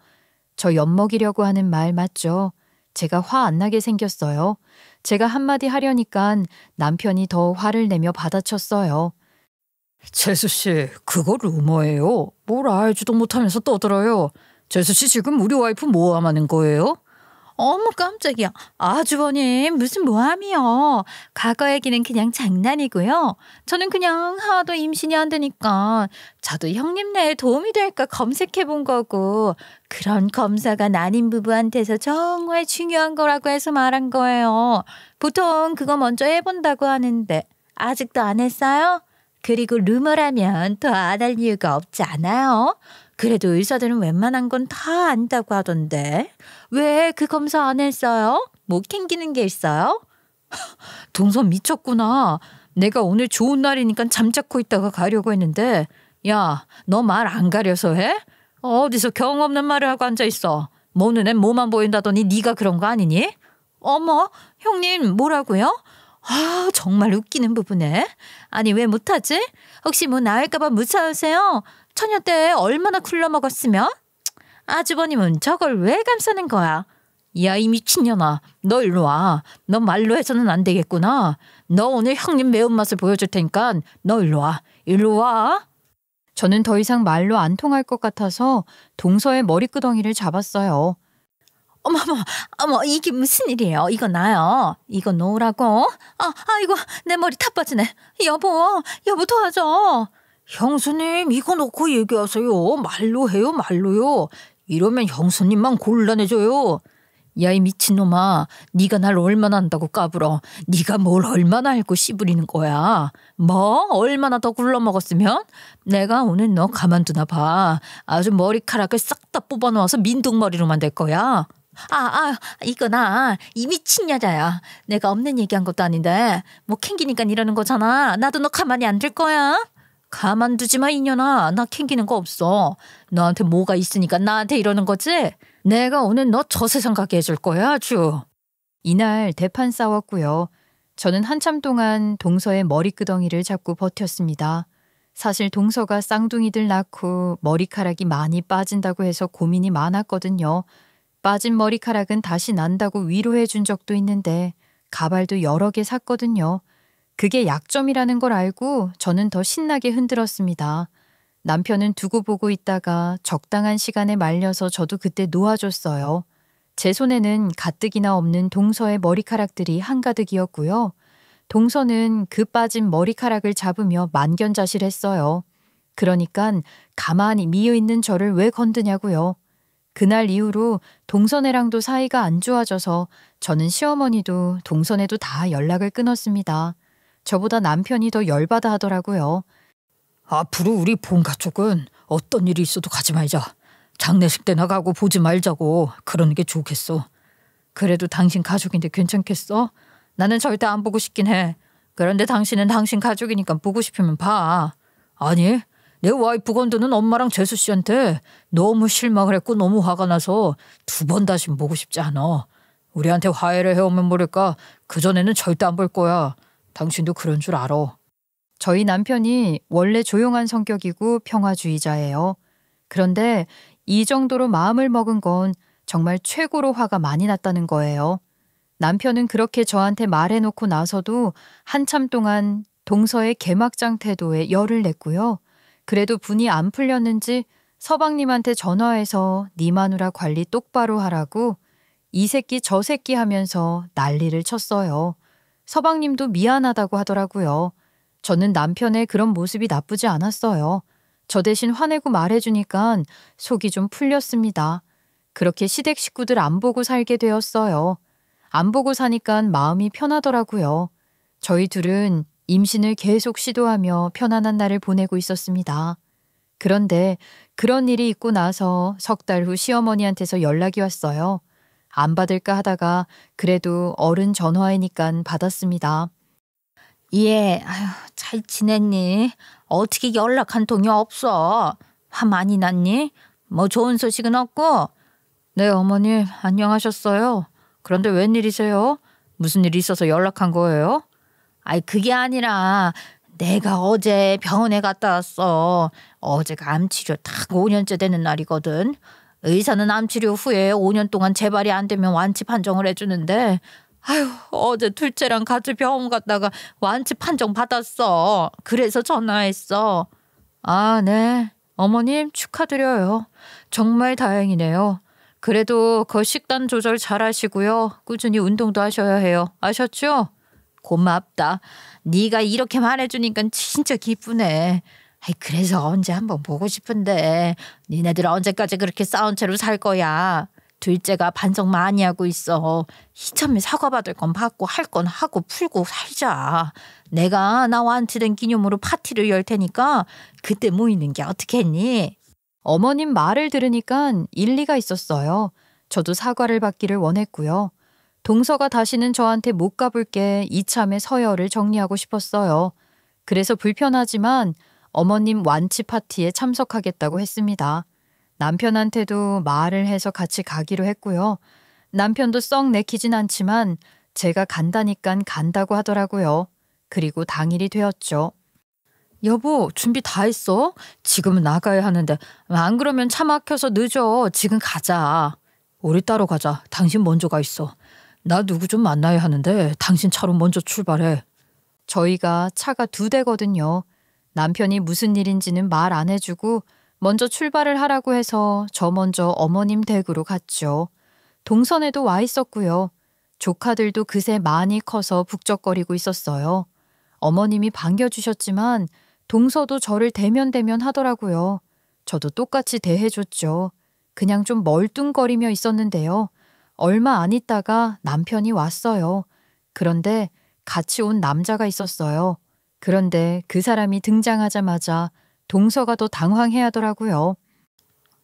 저 엿먹이려고 하는 말 맞죠? 제가 화 안 나게 생겼어요. 제가 한마디 하려니까 남편이 더 화를 내며 받아쳤어요. 재수씨, 그거 루머예요. 뭘 알지도 못하면서 떠들어요. 재수씨 지금 우리 와이프 모함하는 거예요? 어머 깜짝이야. 아주버님 무슨 모함이요. 과거 얘기는 그냥 장난이고요. 저는 그냥 하도 임신이 안 되니까 저도 형님네에 도움이 될까 검색해 본 거고 그런 검사가 난임 부부한테서 정말 중요한 거라고 해서 말한 거예요. 보통 그거 먼저 해본다고 하는데 아직도 안 했어요? 그리고 루머라면 더 안 할 이유가 없지 않아요? 그래도 의사들은 웬만한 건 다 안다고 하던데 왜 그 검사 안 했어요? 뭐 캥기는 게 있어요? 동선 미쳤구나. 내가 오늘 좋은 날이니까 잠자코 있다가 가려고 했는데 야, 너 말 안 가려서 해? 어디서 경 없는 말을 하고 앉아있어. 뭐 눈엔 뭐만 보인다더니 네가 그런 거 아니니? 어머, 형님 뭐라고요? 아, 정말 웃기는 부분에. 아니 왜 못하지? 혹시 뭐 나을까봐 무서우세요? 처녀 때 얼마나 굴러먹었으면? 아주버님은 저걸 왜 감싸는 거야? 야, 이 미친년아. 너 일로 와. 너 말로 해서는 안 되겠구나. 너 오늘 형님 매운맛을 보여줄 테니까 너 일로 와. 일로 와. 저는 더 이상 말로 안 통할 것 같아서 동서의 머리끄덩이를 잡았어요. 어머, 이게 무슨 일이에요? 이거 나요. 이거 놓으라고. 이거 내 머리 다 빠지네. 여보 도와줘. 형수님, 이거 놓고 얘기하세요. 말로 해요, 말로요. 이러면 형수님만 곤란해져요. 야, 이 미친놈아. 네가 날 얼마나 안다고 까불어. 네가 뭘 얼마나 알고 씨부리는 거야. 뭐? 얼마나 더 굴러먹었으면? 내가 오늘 너 가만두나 봐. 아주 머리카락을 싹 다 뽑아놓아서 민둥머리로 만들 거야. 이거 이 미친 여자야. 내가 없는 얘기한 것도 아닌데 뭐 캥기니까 이러는 거잖아. 나도 너 가만히 안 둘 거야. 가만두지 마 이년아. 나 캥기는 거 없어. 너한테 뭐가 있으니까 나한테 이러는 거지? 내가 오늘 너 저 세상 가게 해줄 거야 아주. 이날 대판 싸웠고요. 저는 한참 동안 동서의 머리끄덩이를 잡고 버텼습니다. 사실 동서가 쌍둥이들 낳고 머리카락이 많이 빠진다고 해서 고민이 많았거든요. 빠진 머리카락은 다시 난다고 위로해 준 적도 있는데 가발도 여러 개 샀거든요. 그게 약점이라는 걸 알고 저는 더 신나게 흔들었습니다. 남편은 두고 보고 있다가 적당한 시간에 말려서 저도 그때 놓아줬어요. 제 손에는 가뜩이나 없는 동서의 머리카락들이 한가득이었고요. 동서는 그 빠진 머리카락을 잡으며 만견자실했어요. 그러니깐 가만히 미어있는 저를 왜 건드냐고요. 그날 이후로 동서네랑도 사이가 안 좋아져서 저는 시어머니도 동서네도 다 연락을 끊었습니다. 저보다 남편이 더 열받아 하더라고요. 앞으로 우리 본가 쪽은 어떤 일이 있어도 가지 말자. 장례식 때 나가고 보지 말자고. 그러는 게 좋겠어. 그래도 당신 가족인데 괜찮겠어? 나는 절대 안 보고 싶긴 해. 그런데 당신은 당신 가족이니까 보고 싶으면 봐. 아니, 내 와이프 건드는 엄마랑 재수 씨한테 너무 실망을 했고 너무 화가 나서 2번 다시 보고 싶지 않아. 우리한테 화해를 해오면 모를까 그전에는 절대 안 볼 거야. 당신도 그런 줄 알아. 저희 남편이 원래 조용한 성격이고 평화주의자예요. 그런데 이 정도로 마음을 먹은 건 정말 최고로 화가 많이 났다는 거예요. 남편은 그렇게 저한테 말해놓고 나서도 한참 동안 동서의 개막장 태도에 열을 냈고요. 그래도 분이 안 풀렸는지 서방님한테 전화해서 네 마누라 관리 똑바로 하라고 이 새끼 저 새끼 하면서 난리를 쳤어요. 서방님도 미안하다고 하더라고요. 저는 남편의 그런 모습이 나쁘지 않았어요. 저 대신 화내고 말해주니까 속이 좀 풀렸습니다. 그렇게 시댁 식구들 안 보고 살게 되었어요. 안 보고 사니까 마음이 편하더라고요. 저희 둘은 임신을 계속 시도하며 편안한 날을 보내고 있었습니다. 그런데 그런 일이 있고 나서 3달 후 시어머니한테서 연락이 왔어요. 안 받을까 하다가 그래도 어른 전화이니까 받았습니다. 예, 잘 지냈니? 어떻게 연락 한 통이 없어? 화 많이 났니? 뭐 좋은 소식은 없고? 네, 어머님 안녕하셨어요. 그런데 웬일이세요? 무슨 일이 있어서 연락한 거예요? 아이 그게 아니라 내가 어제 병원에 갔다 왔어. 어제가 암치료 딱 5년째 되는 날이거든. 의사는 암치료 후에 5년 동안 재발이 안 되면 완치 판정을 해주는데 아휴 어제 둘째랑 같이 병원 갔다가 완치 판정 받았어. 그래서 전화했어. 아, 네. 어머님 축하드려요. 정말 다행이네요. 그래도 그 식단 조절 잘 하시고요. 꾸준히 운동도 하셔야 해요. 아셨죠? 고맙다. 네가 이렇게 말해주니까 진짜 기쁘네. 아이 그래서 언제 한번 보고 싶은데 니네들 언제까지 그렇게 싸운 채로 살 거야. 둘째가 반성 많이 하고 있어. 이참에 사과받을 건 받고 할 건 하고 풀고 살자. 내가 나 완치된 기념으로 파티를 열 테니까 그때 모이는 게 어떻겠니? 어머님 말을 들으니까 일리가 있었어요. 저도 사과를 받기를 원했고요. 동서가 다시는 저한테 못 가볼게 이참에 서열을 정리하고 싶었어요. 그래서 불편하지만 어머님 완치 파티에 참석하겠다고 했습니다. 남편한테도 말을 해서 같이 가기로 했고요. 남편도 썩 내키진 않지만 제가 간다니깐 간다고 하더라고요. 그리고 당일이 되었죠. 여보, 준비 다 했어? 지금은 나가야 하는데 안 그러면 차 막혀서 늦어. 지금 가자. 우리 따로 가자. 당신 먼저 가 있어. 나 누구 좀 만나야 하는데 당신 차로 먼저 출발해. 저희가 차가 2대거든요. 남편이 무슨 일인지는 말 안 해주고 먼저 출발을 하라고 해서 저 먼저 어머님 댁으로 갔죠. 동선에도 와 있었고요. 조카들도 그새 많이 커서 북적거리고 있었어요. 어머님이 반겨주셨지만 동서도 저를 대면대면 하더라고요. 저도 똑같이 대해줬죠. 그냥 좀 멀뚱거리며 있었는데요. 얼마 안 있다가 남편이 왔어요. 그런데 같이 온 남자가 있었어요. 그런데 그 사람이 등장하자마자 동서가 더 당황해하더라고요.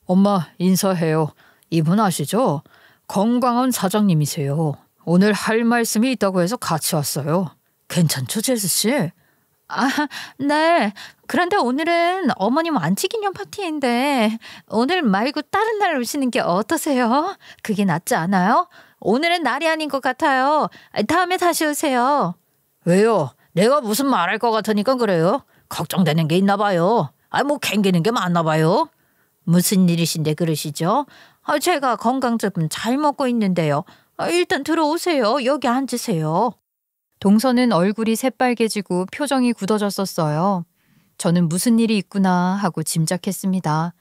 엄마 인사해요. 이분 아시죠? 건강한 사장님이세요. 오늘 할 말씀이 있다고 해서 같이 왔어요. 괜찮죠, 제수 씨? 아, 네. 그런데 오늘은 어머님 완치기념 파티인데 오늘 말고 다른 날 오시는 게 어떠세요? 그게 낫지 않아요? 오늘은 날이 아닌 것 같아요. 다음에 다시 오세요. 왜요? 내가 무슨 말할 것 같으니까 그래요? 걱정되는 게 있나 봐요. 뭐 캥기는 게 많나 봐요. 무슨 일이신데 그러시죠? 제가 건강즙은 잘 먹고 있는데요. 일단 들어오세요. 여기 앉으세요. 동서는 얼굴이 새빨개지고 표정이 굳어졌었어요. 저는 무슨 일이 있구나 하고 짐작했습니다.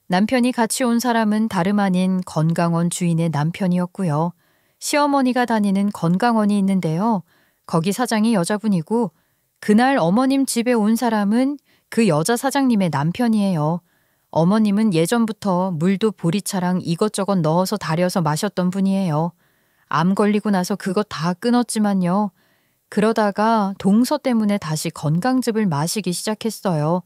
남편이 같이 온 사람은 다름 아닌 건강원 주인의 남편이었고요. 시어머니가 다니는 건강원이 있는데요. 거기 사장이 여자분이고 그날 어머님 집에 온 사람은 그 여자 사장님의 남편이에요. 어머님은 예전부터 물도 보리차랑 이것저것 넣어서 달여서 마셨던 분이에요. 암 걸리고 나서 그거 다 끊었지만요. 그러다가 동서 때문에 다시 건강즙을 마시기 시작했어요.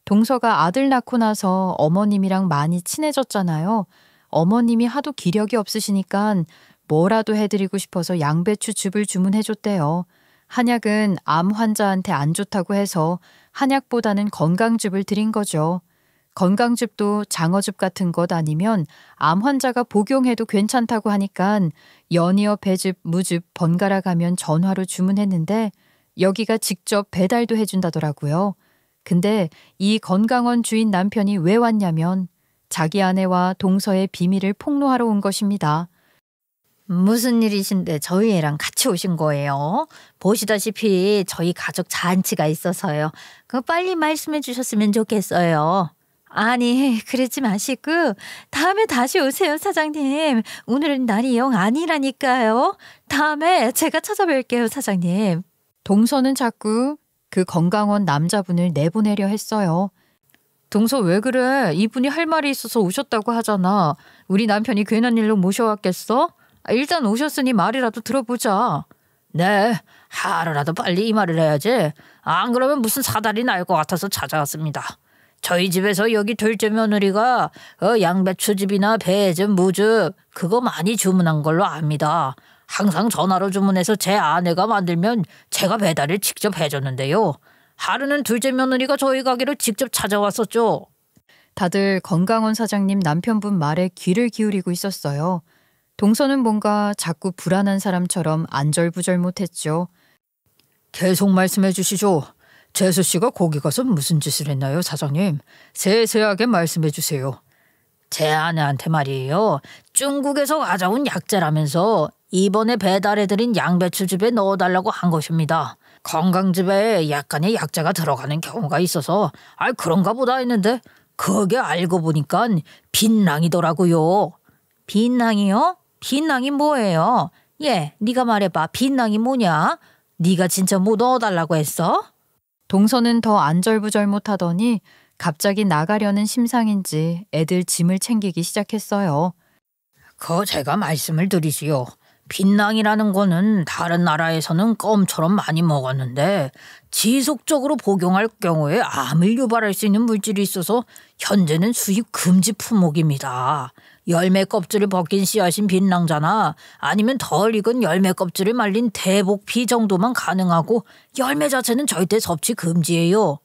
동서가 아들 낳고 나서 어머님이랑 많이 친해졌잖아요. 어머님이 하도 기력이 없으시니까 뭐라도 해드리고 싶어서 양배추즙을 주문해줬대요. 한약은 암 환자한테 안 좋다고 해서 한약보다는 건강즙을 드린 거죠. 건강즙도 장어즙 같은 것 아니면 암 환자가 복용해도 괜찮다고 하니까 연이어 배즙, 무즙 번갈아 가면 전화로 주문했는데 여기가 직접 배달도 해준다더라고요. 근데 이 건강원 주인 남편이 왜 왔냐면 자기 아내와 동서의 비밀을 폭로하러 온 것입니다. 무슨 일이신데 저희 애랑 같이 오신 거예요? 보시다시피 저희 가족 잔치가 있어서요. 그거 빨리 말씀해 주셨으면 좋겠어요. 아니, 그러지 마시고 다음에 다시 오세요, 사장님. 오늘은 날이 영 아니라니까요. 다음에 제가 찾아뵐게요, 사장님. 동서는 자꾸 그 건강원 남자분을 내보내려 했어요. 동서 왜 그래? 이분이 할 말이 있어서 오셨다고 하잖아. 우리 남편이 괜한 일로 모셔왔겠어? 일단 오셨으니 말이라도 들어보자. 네, 하루라도 빨리 이 말을 해야지. 안 그러면 무슨 사달이 날 것 같아서 찾아왔습니다. 저희 집에서 여기 둘째 며느리가 양배추즙이나 배즙, 무즙 그거 많이 주문한 걸로 압니다. 항상 전화로 주문해서 제 아내가 만들면 제가 배달을 직접 해줬는데요. 하루는 둘째 며느리가 저희 가게를 직접 찾아왔었죠. 다들 건강원 사장님 남편분 말에 귀를 기울이고 있었어요. 동서는 뭔가 자꾸 불안한 사람처럼 안절부절 못했죠. 계속 말씀해 주시죠. 재수 씨가 거기 가서 무슨 짓을 했나요, 사장님? 세세하게 말씀해 주세요. 제 아내한테 말이에요. 중국에서 가져온 약재라면서 이번에 배달해드린 양배추즙에 넣어달라고 한 것입니다. 건강즙에 약간의 약재가 들어가는 경우가 있어서 그런가 보다 했는데 그게 알고 보니까 빛낭이더라고요. 빛낭이요? 빛낭이 뭐예요? 네가 말해봐. 빛낭이 뭐냐? 네가 진짜 뭐 넣어달라고 했어? 동서는 더 안절부절 못하더니 갑자기 나가려는 심상인지 애들 짐을 챙기기 시작했어요. 제가 말씀을 드리지요. 빛낭이라는 거는 다른 나라에서는 껌처럼 많이 먹었는데 지속적으로 복용할 경우에 암을 유발할 수 있는 물질이 있어서 현재는 수입 금지 품목입니다. 열매 껍질을 벗긴 씨앗인 빛낭자나 아니면 덜 익은 열매 껍질을 말린 대복피 정도만 가능하고 열매 자체는 절대 섭취 금지예요.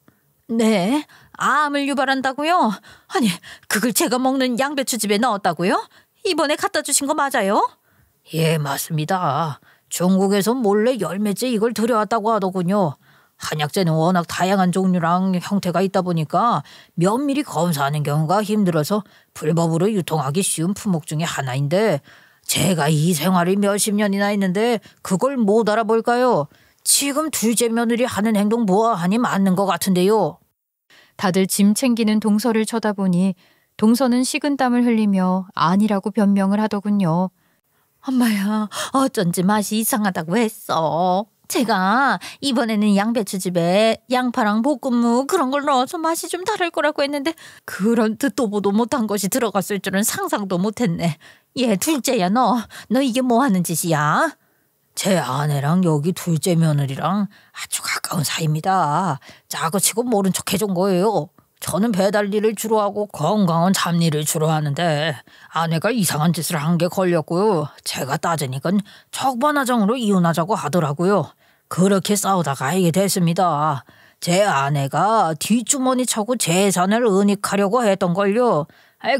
네? 암을 유발한다고요? 아니, 그걸 제가 먹는 양배추즙에 넣었다고요? 이번에 갖다 주신 거 맞아요? 예, 맞습니다. 중국에서 몰래 열매째 이걸 들여왔다고 하더군요. 한약재는 워낙 다양한 종류랑 형태가 있다 보니까 면밀히 검사하는 경우가 힘들어서 불법으로 유통하기 쉬운 품목 중에 하나인데 제가 이 생활을 몇십 년이나 했는데 그걸 못 알아볼까요? 지금 둘째 며느리 하는 행동 보아하니 맞는 것 같은데요. 다들 짐 챙기는 동서를 쳐다보니 동서는 식은땀을 흘리며 아니라고 변명을 하더군요. 엄마야, 어쩐지 맛이 이상하다고 했어. 제가 이번에는 양배추즙에 양파랑 볶음무 그런 걸 넣어서 맛이 좀 다를 거라고 했는데 그런 듣도 보도 못한 것이 들어갔을 줄은 상상도 못했네. 둘째야, 너 이게 뭐 하는 짓이야? 제 아내랑 여기 둘째 며느리랑 아주 가까운 사이입니다. 짜고 치고 모른 척 해준 거예요. 저는 배달 일을 주로 하고 건강한 잡일을 주로 하는데 아내가 이상한 짓을 한 게 걸렸고요. 제가 따지니까 적반하장으로 이혼하자고 하더라고요. 그렇게 싸우다가 이게 됐습니다. 제 아내가 뒷주머니 차고 재산을 은닉하려고 했던걸요.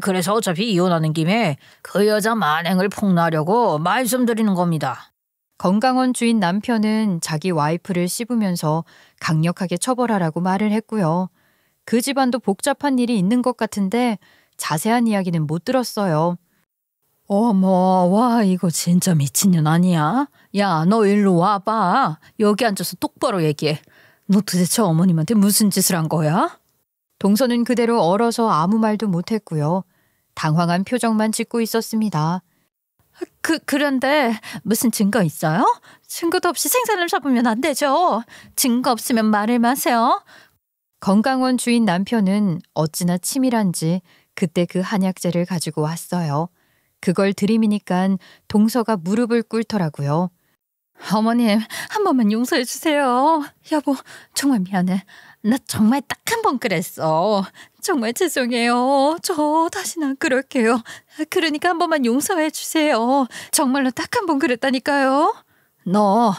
그래서 어차피 이혼하는 김에 그 여자 만행을 폭로하려고 말씀드리는 겁니다. 건강원 주인 남편은 자기 와이프를 씹으면서 강력하게 처벌하라고 말을 했고요. 그 집안도 복잡한 일이 있는 것 같은데 자세한 이야기는 못 들었어요. 어머, 와, 이거 진짜 미친년 아니야? 야, 너 일로 와봐. 여기 앉아서 똑바로 얘기해. 너 도대체 어머님한테 무슨 짓을 한 거야? 동서는 그대로 얼어서 아무 말도 못했고요. 당황한 표정만 짓고 있었습니다. 그런데 무슨 증거 있어요? 증거도 없이 생선을 잡으면 안 되죠. 증거 없으면 말을 마세요. 건강원 주인 남편은 어찌나 치밀한지 그때 그 한약재를 가지고 왔어요. 그걸 들이미니까 동서가 무릎을 꿇더라고요. 어머님, 한 번만 용서해 주세요. 여보, 정말 미안해. 나 정말 딱 한 번 그랬어. 정말 죄송해요. 저 다시는 안 그럴게요. 그러니까 한 번만 용서해 주세요. 정말로 딱 한 번 그랬다니까요. 너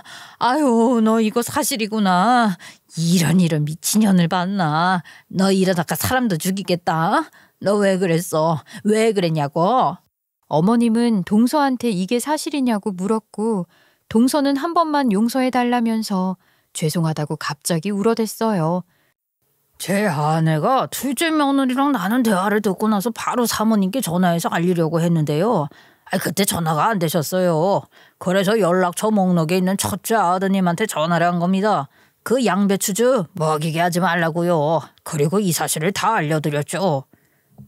이거 사실이구나. 이런 미친년을 봤나. 너 이러다가 사람도 죽이겠다. 너 왜 그랬어? 왜 그랬냐고. 어머님은 동서한테 이게 사실이냐고 물었고 동서는 한 번만 용서해달라면서 죄송하다고 갑자기 울어댔어요. 제 아내가 둘째 며느리랑 나눈 대화를 듣고 나서 바로 사모님께 전화해서 알리려고 했는데요. 그때 전화가 안 되셨어요. 그래서 연락처 목록에 있는 첫째 아드님한테 전화를 한 겁니다. 그 양배추즙 먹이게 하지 말라고요. 그리고 이 사실을 다 알려드렸죠.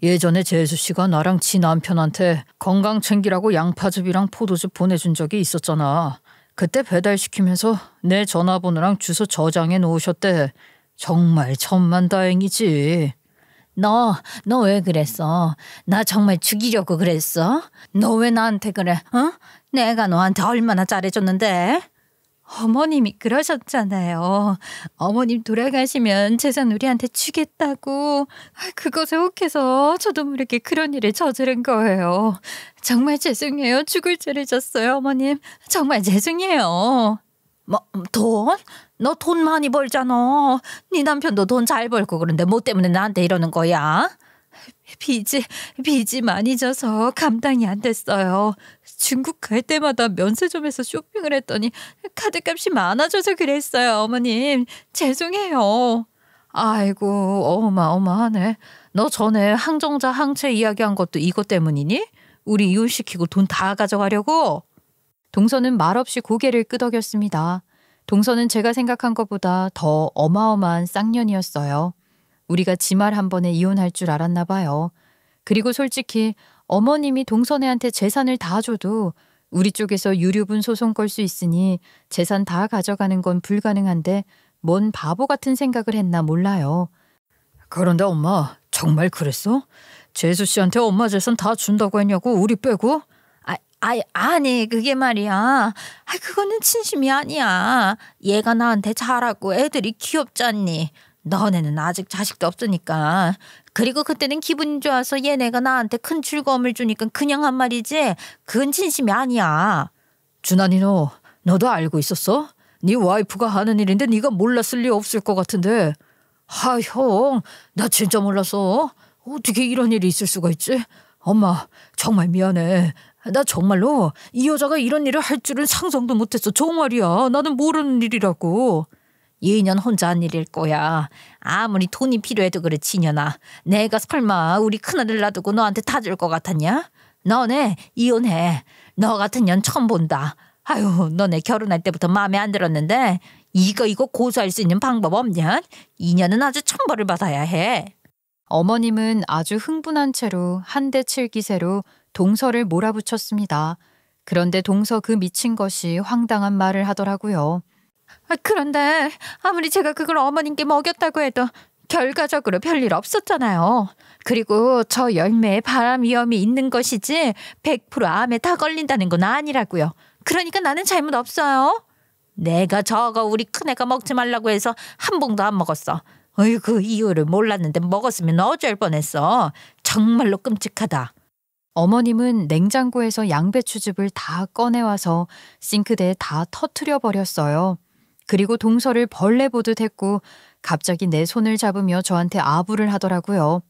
예전에 재수 씨가 나랑 지 남편한테 건강 챙기라고 양파즙이랑 포도즙 보내준 적이 있었잖아. 그때 배달시키면서 내 전화번호랑 주소 저장해 놓으셨대. 정말 천만다행이지. 너 왜 그랬어? 나 정말 죽이려고 그랬어? 너 왜 나한테 그래? 어? 내가 너한테 얼마나 잘해줬는데? 어머님이 그러셨잖아요. 어머님 돌아가시면 재산 우리한테 주겠다고. 그것에 혹해서 저도 모르게 그런 일을 저지른 거예요. 정말 죄송해요. 죽을 죄를 졌어요, 어머님. 정말 죄송해요. 뭐, 돈? 너 돈 많이 벌잖아. 네 남편도 돈 잘 벌고 그런데 뭐 때문에 나한테 이러는 거야? 빚이 많이 져서 감당이 안 됐어요. 중국 갈 때마다 면세점에서 쇼핑을 했더니 카드값이 많아져서 그랬어요, 어머님. 죄송해요. 아이고, 어마어마하네. 너 전에 항정자 항체 이야기한 것도 이것 때문이니? 우리 이혼시키고 돈 다 가져가려고? 동서는 말없이 고개를 끄덕였습니다. 동서는 제가 생각한 것보다 더 어마어마한 쌍년이었어요. 우리가 지 말 한 번에 이혼할 줄 알았나 봐요. 그리고 솔직히 어머님이 동서네한테 재산을 다 줘도 우리 쪽에서 유류분 소송 걸 수 있으니 재산 다 가져가는 건 불가능한데 뭔 바보 같은 생각을 했나 몰라요. 그런데 엄마 정말 그랬어? 재수 씨한테 엄마 재산 다 준다고 했냐고 우리 빼고? 아니 그게 말이야. 그거는 진심이 아니야. 얘가 나한테 잘하고 애들이 귀엽잖니. 너네는 아직 자식도 없으니까. 그리고 그때는 기분이 좋아서 얘네가 나한테 큰 즐거움을 주니까 그냥 한 말이지. 그건 진심이 아니야. 준환이 너도 알고 있었어? 네 와이프가 하는 일인데 네가 몰랐을 리 없을 것 같은데. 형, 나 진짜 몰랐어. 어떻게 이런 일이 있을 수가 있지? 엄마 정말 미안해. 나 정말로 이 여자가 이런 일을 할 줄은 상상도 못했어. 정말이야. 나는 모르는 일이라고. 2년 혼자 한 일일 거야. 아무리 돈이 필요해도 그렇지 이년아. 내가 설마 우리 큰아들 놔두고 너한테 다 줄 것 같았냐? 너네 이혼해. 너 같은 년 처음 본다. 아유, 너네 결혼할 때부터 마음에 안 들었는데 이거 고소할 수 있는 방법 없냐? 이년은 아주 천벌을 받아야 해. 어머님은 아주 흥분한 채로 한 대 칠 기세로 동서를 몰아붙였습니다. 그런데 동서 그 미친 것이 황당한 말을 하더라고요. 그런데 아무리 제가 그걸 어머님께 먹였다고 해도 결과적으로 별일 없었잖아요. 그리고 저 열매에 발암 위험이 있는 것이지 100% 암에 다 걸린다는 건 아니라고요. 그러니까 나는 잘못 없어요. 내가 저거 우리 큰애가 먹지 말라고 해서 한 봉도 안 먹었어. 그 이유를 몰랐는데 먹었으면 어쩔 뻔했어. 정말로 끔찍하다. 어머님은 냉장고에서 양배추즙을 다 꺼내와서 싱크대에 다 터트려 버렸어요. 그리고 동서를 벌레 보듯 했고 갑자기 내 손을 잡으며 저한테 아부를 하더라고요.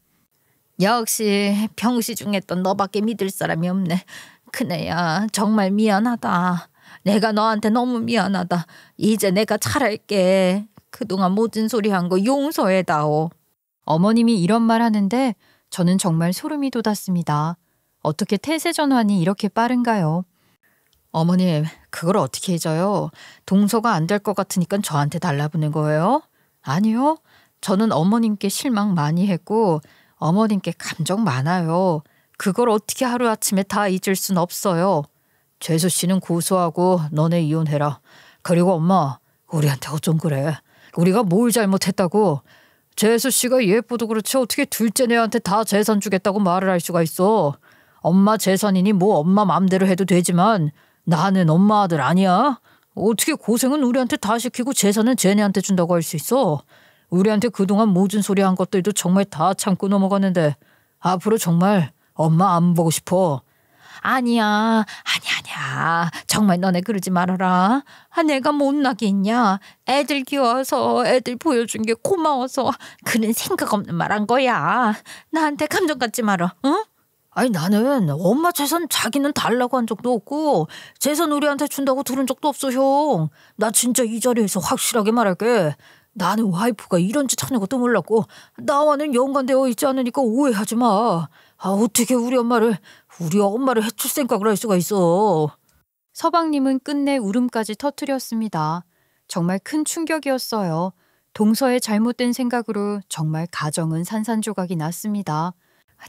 역시 병시 중에 또 너밖에 믿을 사람이 없네. 큰애야, 정말 미안하다. 내가 너한테 너무 미안하다. 이제 내가 잘할게. 그동안 모진 소리 한 거 용서해다오. 어머님이 이런 말 하는데 저는 정말 소름이 돋았습니다. 어떻게 태세 전환이 이렇게 빠른가요? 어머님, 그걸 어떻게 잊어요? 동서가 안 될 것 같으니까 저한테 달라붙는 거예요? 아니요. 저는 어머님께 실망 많이 했고 어머님께 감정 많아요. 그걸 어떻게 하루아침에 다 잊을 순 없어요. 재수 씨는 고소하고 너네 이혼해라. 그리고 엄마, 우리한테 어쩜 그래. 우리가 뭘 잘못했다고. 재수 씨가 예뻐도 그렇지 어떻게 둘째 애한테 다 재산 주겠다고 말을 할 수가 있어. 엄마 재산이니 뭐 엄마 맘대로 해도 되지만 나는 엄마 아들 아니야. 어떻게 고생은 우리한테 다 시키고 재산은 쟤네한테 준다고 할 수 있어. 우리한테 그동안 모진 소리 한 것들도 정말 다 참고 넘어갔는데 앞으로 정말 엄마 안 보고 싶어. 아니야. 정말 너네 그러지 말아라. 내가 못나게 있냐. 애들 키워서 애들 보여준 게 고마워서 그런 생각 없는 말 한 거야. 나한테 감정 갖지 마라. 응? 아니 나는 엄마 재산 자기는 달라고 한 적도 없고 재산 우리한테 준다고 들은 적도 없어 형. 나 진짜 이 자리에서 확실하게 말할게. 나는 와이프가 이런 짓 하는 것도 몰랐고 나와는 연관되어 있지 않으니까 오해하지 마. 어떻게 우리 엄마를 해칠 생각을 할 수가 있어. 서방님은 끝내 울음까지 터뜨렸습니다. 정말 큰 충격이었어요. 동서의 잘못된 생각으로 정말 가정은 산산조각이 났습니다.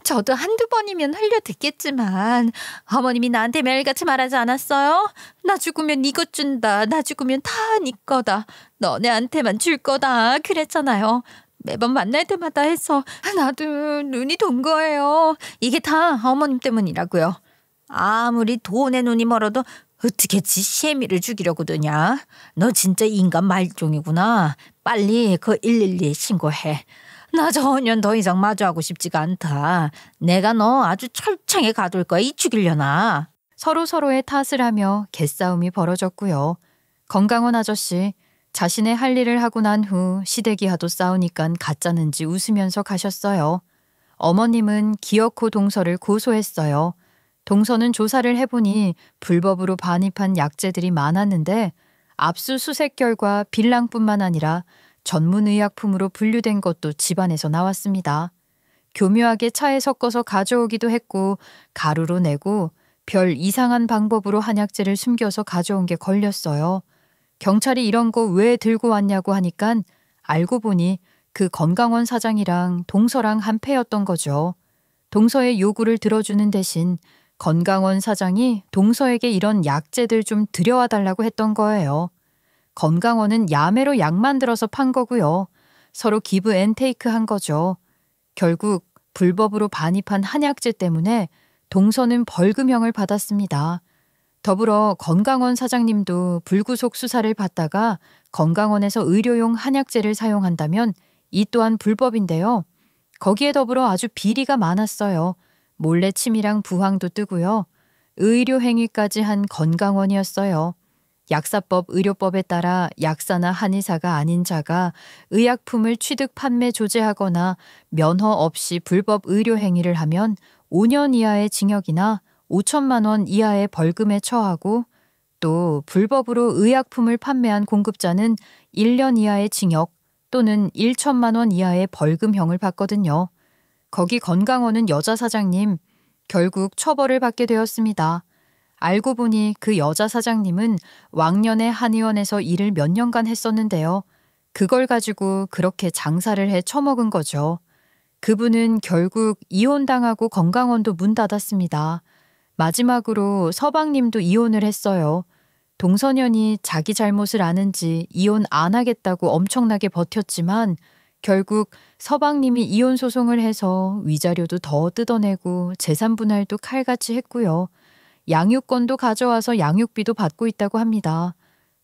저도 한두 번이면 흘려 듣겠지만 어머님이 나한테 매일같이 말하지 않았어요? 나 죽으면 이것 준다. 나 죽으면 다 네 거다. 너네한테만 줄 거다. 그랬잖아요. 매번 만날 때마다 해서 나도 눈이 돈 거예요. 이게 다 어머님 때문이라고요. 아무리 돈에 눈이 멀어도 어떻게 지 시애미를 죽이려고 드냐. 너 진짜 인간 말종이구나. 빨리 그 112에 신고해. 나 전혀 더 이상 마주하고 싶지가 않다. 내가 너 아주 철창에 가둘 거야. 이 죽이려나. 서로의 탓을 하며 개싸움이 벌어졌고요. 건강원 아저씨, 자신의 할 일을 하고 난 후 시댁이하도 싸우니깐 가짜는지 웃으면서 가셨어요. 어머님은 기어코 동서를 고소했어요. 동서는 조사를 해보니 불법으로 반입한 약재들이 많았는데 압수수색 결과 빌랑뿐만 아니라 전문의약품으로 분류된 것도 집안에서 나왔습니다. 교묘하게 차에 섞어서 가져오기도 했고 가루로 내고 별 이상한 방법으로 한약재를 숨겨서 가져온 게 걸렸어요. 경찰이 이런 거 왜 들고 왔냐고 하니깐 알고 보니 그 건강원 사장이랑 동서랑 한패였던 거죠. 동서의 요구를 들어주는 대신 건강원 사장이 동서에게 이런 약재들 좀 들여와 달라고 했던 거예요. 건강원은 야매로 약 만들어서 판 거고요. 서로 기브 앤 테이크 한 거죠. 결국 불법으로 반입한 한약재 때문에 동서는 벌금형을 받았습니다. 더불어 건강원 사장님도 불구속 수사를 받다가 건강원에서 의료용 한약재를 사용한다면 이 또한 불법인데요. 거기에 더불어 아주 비리가 많았어요. 몰래 침이랑 부항도 뜨고요. 의료행위까지 한 건강원이었어요. 약사법 의료법에 따라 약사나 한의사가 아닌 자가 의약품을 취득 판매 조제하거나 면허 없이 불법 의료행위를 하면 5년 이하의 징역이나 5천만 원 이하의 벌금에 처하고 또 불법으로 의약품을 판매한 공급자는 1년 이하의 징역 또는 1천만 원 이하의 벌금형을 받거든요. 거기 건강원은 여자 사장님 결국 처벌을 받게 되었습니다. 알고 보니 그 여자 사장님은 왕년에 한의원에서 일을 몇 년간 했었는데요. 그걸 가지고 그렇게 장사를 해 처먹은 거죠. 그분은 결국 이혼당하고 건강원도 문 닫았습니다. 마지막으로 서방님도 이혼을 했어요. 동서년이 자기 잘못을 아는지 이혼 안 하겠다고 엄청나게 버텼지만 결국 서방님이 이혼 소송을 해서 위자료도 더 뜯어내고 재산 분할도 칼같이 했고요. 양육권도 가져와서 양육비도 받고 있다고 합니다.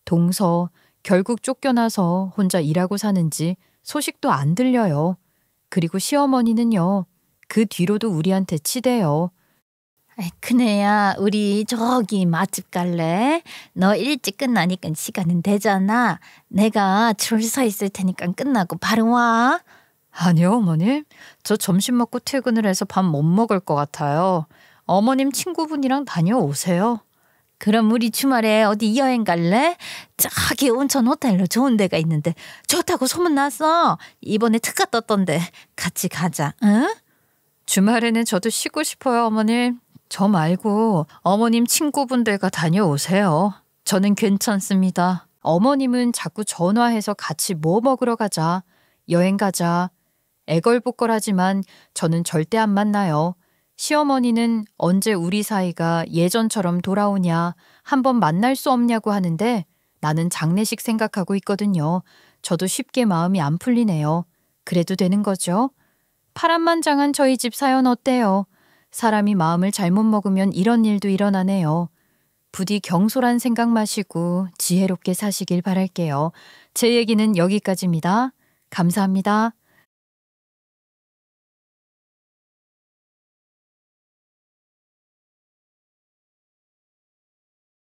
동서 결국 쫓겨나서 혼자 일하고 사는지 소식도 안 들려요. 그리고 시어머니는요. 그 뒤로도 우리한테 치대요. 아이, 그네야, 우리 저기 맛집 갈래? 너 일찍 끝나니까 시간은 되잖아. 내가 줄 서 있을 테니까 끝나고 바로 와. 아니요, 어머님. 저 점심 먹고 퇴근을 해서 밥 못 먹을 것 같아요. 어머님 친구분이랑 다녀오세요. 그럼 우리 주말에 어디 여행 갈래? 저기 온천 호텔로 좋은 데가 있는데 좋다고 소문났어. 이번에 특가 떴던데 같이 가자. 응? 주말에는 저도 쉬고 싶어요, 어머님. 저 말고 어머님 친구분들과 다녀오세요. 저는 괜찮습니다. 어머님은 자꾸 전화해서 같이 뭐 먹으러 가자, 여행 가자. 애걸복걸하지만 저는 절대 안 만나요. 시어머니는 언제 우리 사이가 예전처럼 돌아오냐, 한번 만날 수 없냐고 하는데 나는 장례식 생각하고 있거든요. 저도 쉽게 마음이 안 풀리네요. 그래도 되는 거죠? 파란만장한 저희 집 사연 어때요? 사람이 마음을 잘못 먹으면 이런 일도 일어나네요. 부디 경솔한 생각 마시고 지혜롭게 사시길 바랄게요. 제 얘기는 여기까지입니다. 감사합니다.